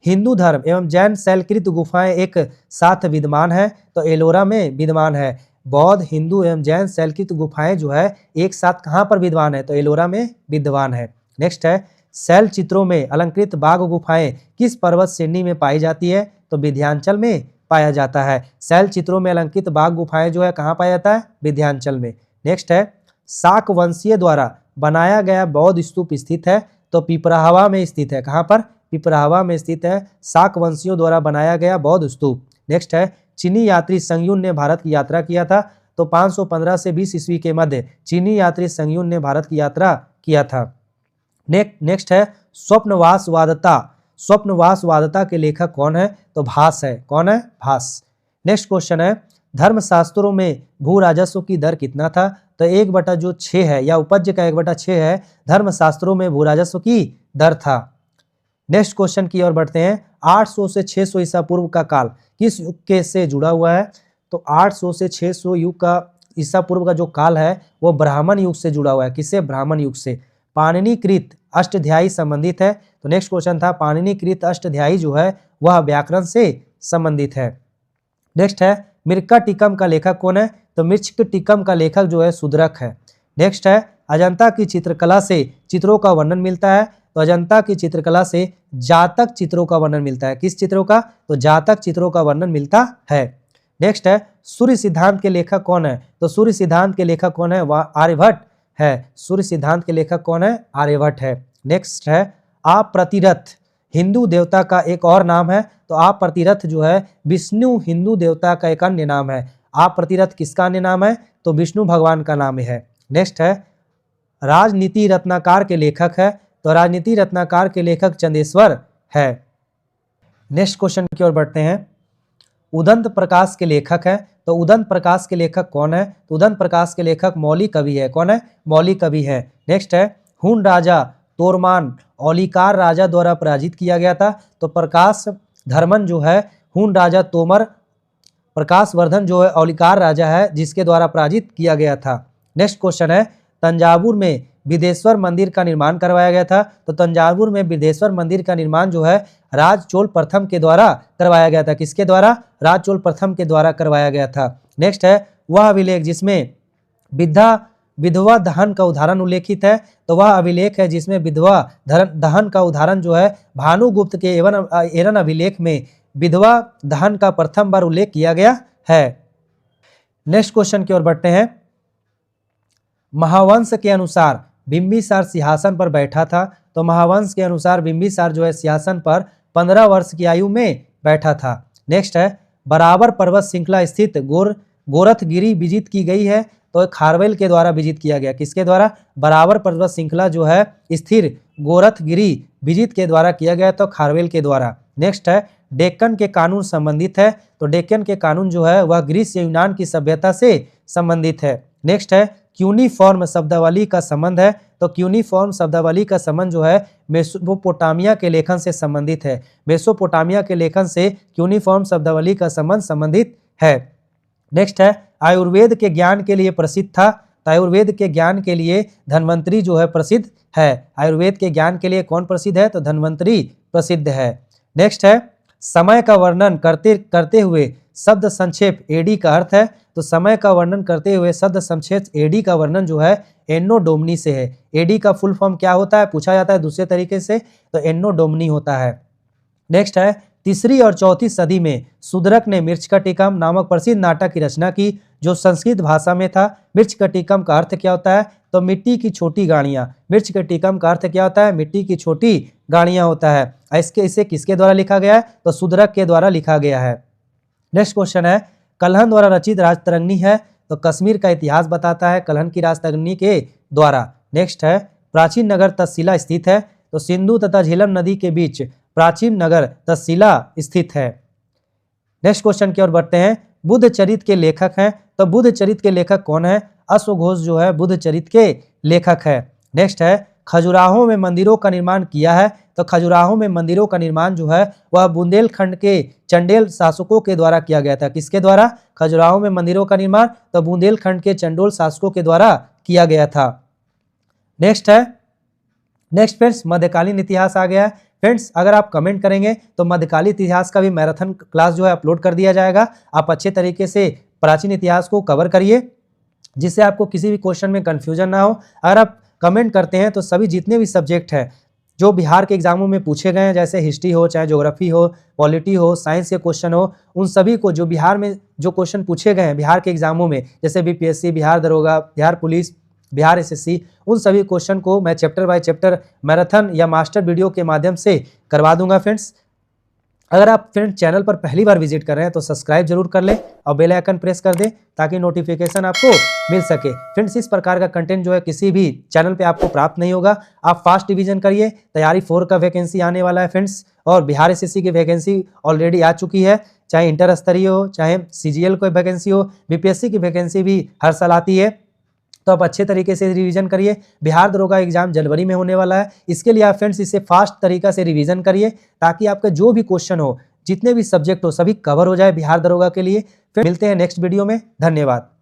S1: हिंदू धर्म एवं जैन शैलकृत गुफाएं एक साथ विद्यमान है, तो एलोरा में विद्यमान है। बौद्ध, हिंदू एवं जैन शैलकृत गुफाएं जो है एक साथ कहाँ पर विद्यमान है? तो एलोरा में विद्यमान है। नेक्स्ट है शैल चित्रों में अलंकृत बाघ गुफाएं किस पर्वत श्रेणी में पाई जाती है? तो विंध्याचल में पाया जाता है। शैल चित्रों में अलंकृत बाघ गुफाएं जो है कहाँ पाया जाता है? विंध्याचल में। नेक्स्ट है शाक वंशीय द्वारा बनाया गया बौद्ध स्तूप स्थित है, तो पिपराहवा में स्थित है। कहाँ पर? पिपराहवा में स्थित है शाक वंशियों द्वारा बनाया गया बौद्ध स्तूप। नेक्स्ट है चीनी यात्री संगयुन ने भारत की यात्रा किया था, तो 515 से 20 ईस्वी के मध्य चीनी यात्री संगयुन ने भारत की यात्रा किया था। नेक्स्ट है स्वप्नवासवादता के लेखक कौन है? तो भास है। कौन है? भास। नेक्स्ट क्वेश्चन है धर्मशास्त्रों में भू राजस्व की दर कितना था? तो 1/6 है, या उपज का 1/6 है धर्मशास्त्रों में भू राजस्व की दर था। नेक्स्ट क्वेश्चन की ओर बढ़ते हैं। 800 से 600 ईसा पूर्व का काल किस युग के से जुड़ा हुआ है? तो 800 से 600 युग का ईसा पूर्व का जो काल है वो ब्राह्मण युग से जुड़ा हुआ है। किससे? ब्राह्मण युग से। पाणिनिकृत अष्टाध्यायी संबंधित है, तो नेक्स्ट क्वेश्चन था पाणिनिकृत अष्टाध्यायी जो है वह व्याकरण से संबंधित है। नेक्स्ट है मृक्का टीकम का लेखक कौन है? तो मृच्छक टीकम का लेखक जो है शूद्रक है। नेक्स्ट है अजंता की चित्रकला से चित्रों का वर्णन मिलता है, तो अजंता की चित्रकला से जातक चित्रों का वर्णन मिलता है। किस चित्रों का? तो जातक चित्रों का वर्णन मिलता है। नेक्स्ट है सूर्य सिद्धांत के लेखक कौन है? तो सूर्य सिद्धांत के लेखक कौन है? वह आर्यभट्ट है। सूर्य सिद्धांत के लेखक कौन है? आर्यभट्ट है। नेक्स्ट है अप्रतिरथ हिंदू देवता का एक और नाम है, तो अप्रतिरथ जो है विष्णु हिंदू देवता का एक अन्य नाम है। अप्रतिरथ किसका अन्य नाम है? तो विष्णु भगवान का नाम है। नेक्स्ट है राजनीति रत्नाकर के लेखक है, तो राजनीति रत्नाकर के लेखक चंदेश्वर है। नेक्स्ट क्वेश्चन की ओर बढ़ते हैं। उदंत प्रकाश के लेखक है, तो उदंत प्रकाश के लेखक कौन है? तो उदंत प्रकाश के लेखक मौली कवि है। कौन है? मौली कवि है। नेक्स्ट है हुन राजा तोरमान औलिकार राजा द्वारा पराजित किया गया था, तो प्रकाश धर्मन जो है हुन राजा तोमर प्रकाश वर्धन जो है औलिकार राजा है जिसके द्वारा पराजित किया गया था। नेक्स्ट क्वेश्चन है तंजावुर में विदेश्वर मंदिर का निर्माण करवाया गया था, तो तंजावुर में विदेश्वर मंदिर का निर्माण जो है राज चोल प्रथम के द्वारा करवाया गया था। किसके द्वारा? राज चोल प्रथम के द्वारा करवाया गया था। नेक्स्ट है वह अभिलेख जिसमें विधवा दहन का उदाहरण उल्लेखित है, तो वह अभिलेख है जिसमें विधवा दहन का उदाहरण जो है भानुगुप्त के एरन अभिलेख में विधवा दहन का प्रथम बार उल्लेख किया गया है। नेक्स्ट क्वेश्चन की ओर बढ़ते हैं। महावंश के अनुसार बिंबिसार सिंहासन पर बैठा था, तो महावंश के अनुसार बिंबिसार जो है सिंहासन पर 15 वर्ष की आयु में बैठा था। नेक्स्ट है बराबर पर्वत श्रृंखला स्थित गोर गोरखगिरी विजित की गई है, तो खारवेल के द्वारा विजित किया गया। किसके द्वारा? बराबर पर्वत श्रृंखला जो है स्थिर गोरखगिरी विजित के द्वारा किया गया, तो खारवेल के द्वारा। नेक्स्ट है डेक्कन के कानून संबंधित है, तो डेक्कन के कानून जो है वह ग्रीस या यूनान की सभ्यता से संबंधित है। नेक्स्ट है क्यूनिफॉर्म शब्दावली का संबंध है, तो क्यूनिफॉर्म शब्दावली का संबंध जो है मेसोपोटामिया के लेखन से संबंधित है। मेसोपोटामिया के लेखन से क्यूनिफॉर्म शब्दावली का संबंध संबंधित है। नेक्स्ट है आयुर्वेद के ज्ञान के लिए प्रसिद्ध था, तो आयुर्वेद के ज्ञान के लिए धन्वंतरी जो है प्रसिद्ध है। आयुर्वेद के ज्ञान के लिए कौन प्रसिद्ध है? तो धन्वंतरी प्रसिद्ध है। नेक्स्ट है समय का वर्णन करते हुए शब्द संक्षेप एडी का अर्थ है, तो समय का वर्णन करते हुए शब्द संक्षेप एडी का वर्णन जो है एन्नो डोमनी से है। एडी का फुल फॉर्म क्या होता है पूछा जाता है दूसरे तरीके से, तो एन्नो डोमनी होता है। नेक्स्ट है तीसरी और चौथी सदी में शूद्रक ने मृच्छकटिकम नामक प्रसिद्ध नाटक की रचना की, जो संस्कृत भाषा में था। मृच्छकटिकम का अर्थ क्या होता है? तो मिट्टी की छोटी गाड़ियाँ। मृच्छकटिकम का अर्थ क्या होता है? मिट्टी की छोटी गाड़ियाँ होता है। इसे किसके द्वारा लिखा गया है? तो शूद्रक के द्वारा लिखा गया है। नेक्स्ट क्वेश्चन है कल्हन द्वारा रचित राजतरंगिणी है, तो कश्मीर का इतिहास बताता है कल्हन की राजतरंगिणी के द्वारा। नेक्स्ट है प्राचीन नगर तक्षशिला स्थित है, तो सिंधु तथा झेलम नदी के बीच प्राचीन नगर तक्षशिला स्थित है। नेक्स्ट क्वेश्चन की ओर बढ़ते हैं। बुद्ध चरित के लेखक हैं, तो बुद्ध चरित के लेखक कौन है? अश्वघोष जो है बुद्ध चरित के लेखक है। नेक्स्ट है खजुराहो में मंदिरों का निर्माण किया है, तो खजुराहो में मंदिरों का निर्माण जो है वह बुंदेलखंड के चंडेल शासकों के द्वारा किया गया था। किसके द्वारा? खजुराहो में मंदिरों का निर्माण तो बुंदेलखंड के चंडोल शासकों के द्वारा किया गया था। नेक्स्ट फ्रेंड्स मध्यकालीन इतिहास आ गया है। फ्रेंड्स अगर आप कमेंट करेंगे तो मध्यकालीन इतिहास का भी मैराथन क्लास जो है अपलोड कर दिया जाएगा। आप अच्छे तरीके से प्राचीन इतिहास को कवर करिए, जिससे आपको किसी भी क्वेश्चन में कंफ्यूजन ना हो। अगर आप कमेंट करते हैं तो सभी जितने भी सब्जेक्ट हैं जो बिहार के एग्जामों में पूछे गए हैं, जैसे हिस्ट्री हो, चाहे ज्योग्राफी हो, पॉलिटी हो, साइंस के क्वेश्चन हो, उन सभी को जो बिहार में जो क्वेश्चन पूछे गए हैं बिहार के एग्जामों में, जैसे बीपीएससी, बिहार दरोगा, बिहार पुलिस, बिहार एसएससी, उन सभी क्वेश्चन को मैं चैप्टर बाय चैप्टर मैराथन या मास्टर वीडियो के माध्यम से करवा दूंगा। फ्रेंड्स अगर आप फ्रेंड्स चैनल पर पहली बार विजिट कर रहे हैं तो सब्सक्राइब जरूर कर लें और बेल आइकन प्रेस कर दें ताकि नोटिफिकेशन आपको मिल सके। फ्रेंड्स इस प्रकार का कंटेंट जो है किसी भी चैनल पे आपको प्राप्त नहीं होगा। आप फास्ट डिवीजन करिए, तैयारी 4 का वैकेंसी आने वाला है फ्रेंड्स, और बिहार एसएससी की वैकेंसी ऑलरेडी आ चुकी है, चाहे इंटर स्तरीय हो, चाहे सीजीएल कोई वैकेंसी हो, बीपीएससी की वैकेंसी भी हर साल आती है। तो आप अच्छे तरीके से रिवीजन करिए। बिहार दरोगा एग्जाम जनवरी में होने वाला है, इसके लिए आप फ्रेंड्स इसे फास्ट तरीका से रिवीजन करिए ताकि आपका जो भी क्वेश्चन हो, जितने भी सब्जेक्ट हो, सभी कवर हो जाए बिहार दरोगा के लिए। फिर मिलते हैं नेक्स्ट वीडियो में। धन्यवाद।